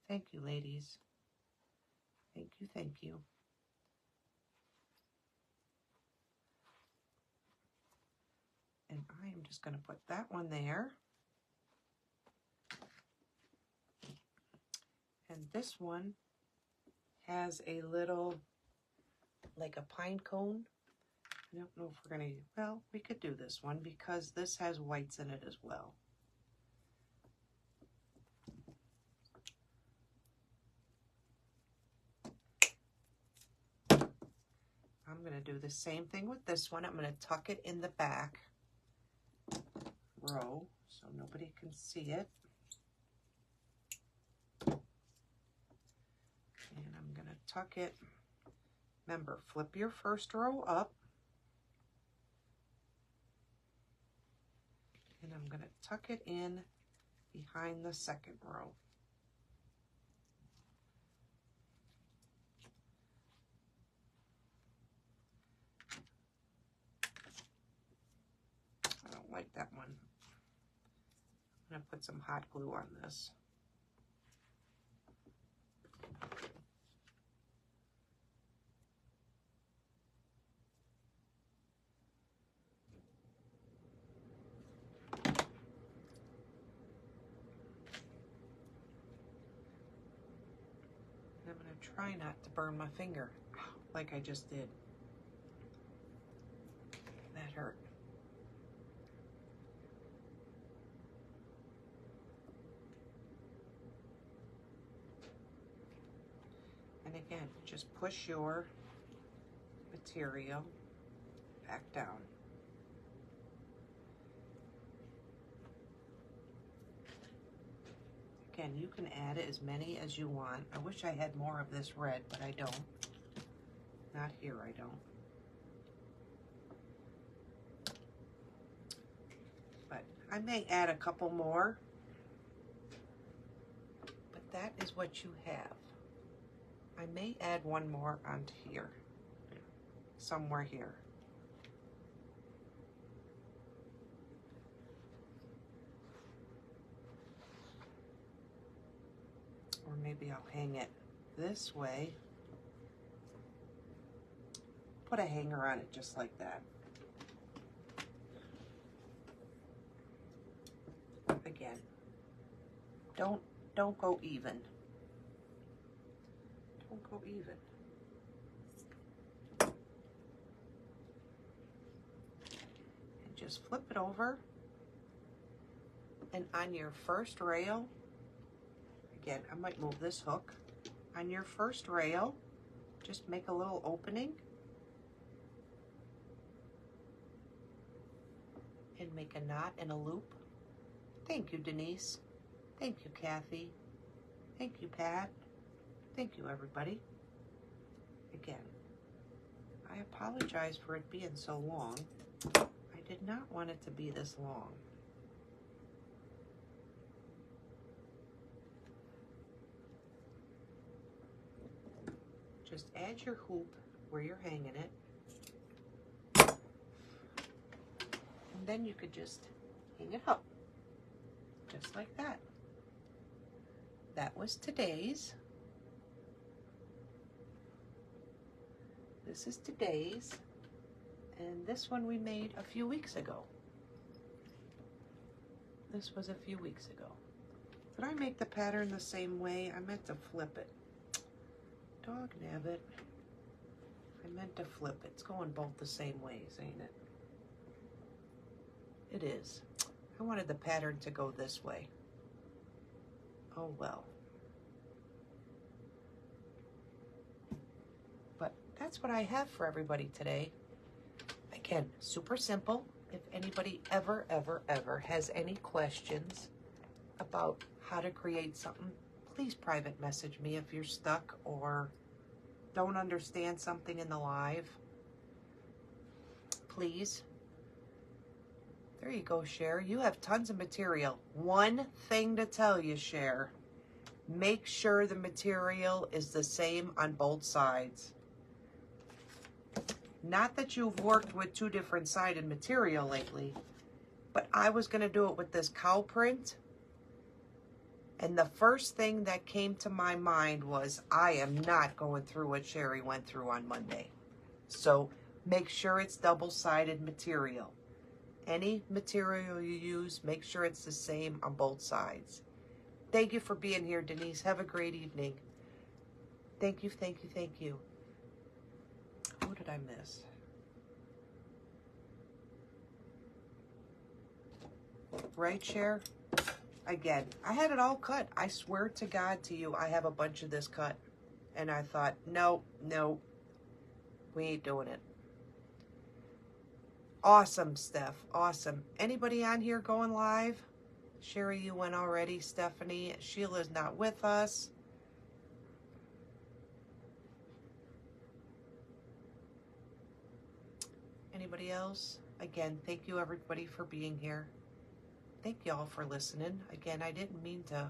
Thank you, ladies. Thank you, thank you. And I am just going to put that one there. And this one has a little, like a pine cone. I don't know if we're going to, well, we could do this one because this has whites in it as well. I'm going to do the same thing with this one. I'm going to tuck it in the back row so nobody can see it. And I'm going to tuck it. Remember, flip your first row up. And I'm going to tuck it in behind the second row. I don't like that one. I'm going to put some hot glue on this. I'm going to try not to burn my finger like I just did. That hurt. And again, just push your material back down. Again, you can add as many as you want. I wish I had more of this red, but I don't. Not here, I don't. But I may add a couple more. But that is what you have. I may add one more onto here. Somewhere here. Or maybe I'll hang it this way. Put a hanger on it just like that. Again, don't go even. Don't go even. And just flip it over. And on your first rail, again, I might move this hook. On your first rail, just make a little opening and make a knot and a loop. Thank you, Denise. Thank you, Kathy. Thank you, Pat. Thank you, everybody. Again, I apologize for it being so long. I did not want it to be this long. Just add your hoop where you're hanging it. And then you could just hang it up. Just like that. That was today's. This is today's. And this one we made a few weeks ago. This was a few weeks ago. Did I make the pattern the same way? I meant to flip it. Dog nabbit. I meant to flip it. It's going both the same ways, ain't it? It is. I wanted the pattern to go this way. Oh well. But that's what I have for everybody today. Again, super simple. If anybody ever has any questions about how to create something, please private message me if you're stuck or don't understand something in the live. Please. There you go, Cher. You have tons of material. One thing to tell you, Cher. Make sure the material is the same on both sides. Not that you've worked with two different sided material lately, but I was going to do it with this cow print. And the first thing that came to my mind was, I am not going through what Sherry went through on Monday. So make sure it's double-sided material. Any material you use, make sure it's the same on both sides. Thank you for being here, Denise. Have a great evening. Thank you, thank you, thank you. Who did I miss? Right, Cher? Again, I had it all cut. I swear to God to you, I have a bunch of this cut. And I thought, no, we ain't doing it. Awesome, Steph. Awesome. Anybody on here going live? Sherry, you went already. Stephanie. Sheila's not with us. Anybody else? Again, thank you everybody for being here. Thank you all for listening. Again, I didn't mean to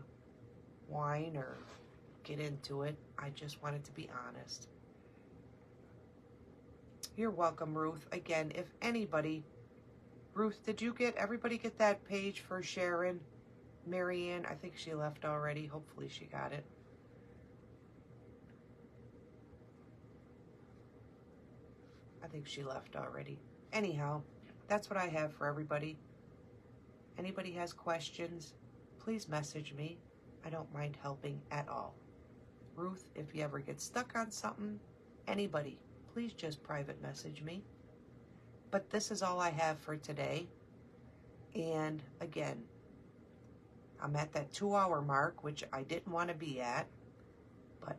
whine or get into it. I just wanted to be honest. You're welcome, Ruth. Again, if anybody, Ruth, did you get, everybody get that page for Sharon? Marianne, I think she left already. Hopefully she got it. I think she left already. Anyhow, that's what I have for everybody. Anybody has questions, please message me. I don't mind helping at all. Ruth, if you ever get stuck on something, anybody, please just private message me. But this is all I have for today. And again, I'm at that 2-hour mark, which I didn't want to be at, but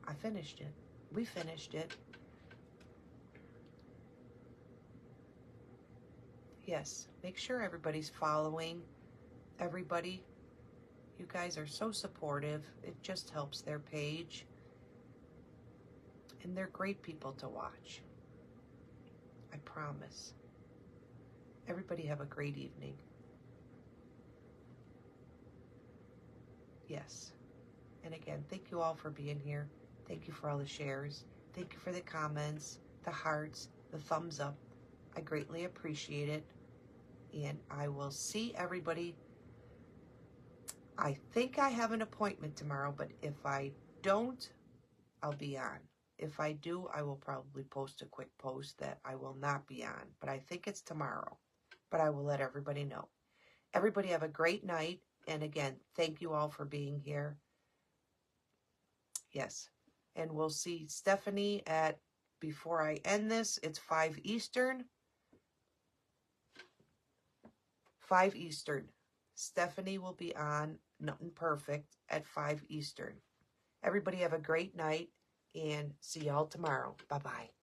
I finished it. We finished it. Yes, make sure everybody's following everybody. You guys are so supportive. It just helps their page. And they're great people to watch. I promise. Everybody have a great evening. Yes. And again, thank you all for being here. Thank you for all the shares. Thank you for the comments, the hearts, the thumbs up. I greatly appreciate it. And I will see everybody. I think I have an appointment tomorrow, but if I don't, I'll be on. If I do, I will probably post a quick post that I will not be on, but I think it's tomorrow. But I will let everybody know. Everybody have a great night. And again, thank you all for being here. Yes. And we'll see Stephanie at, before I end this, it's 5 Eastern. 5 Eastern. Stephanie will be on Nothing Perfect at 5 Eastern. Everybody have a great night and see y'all tomorrow. Bye-bye.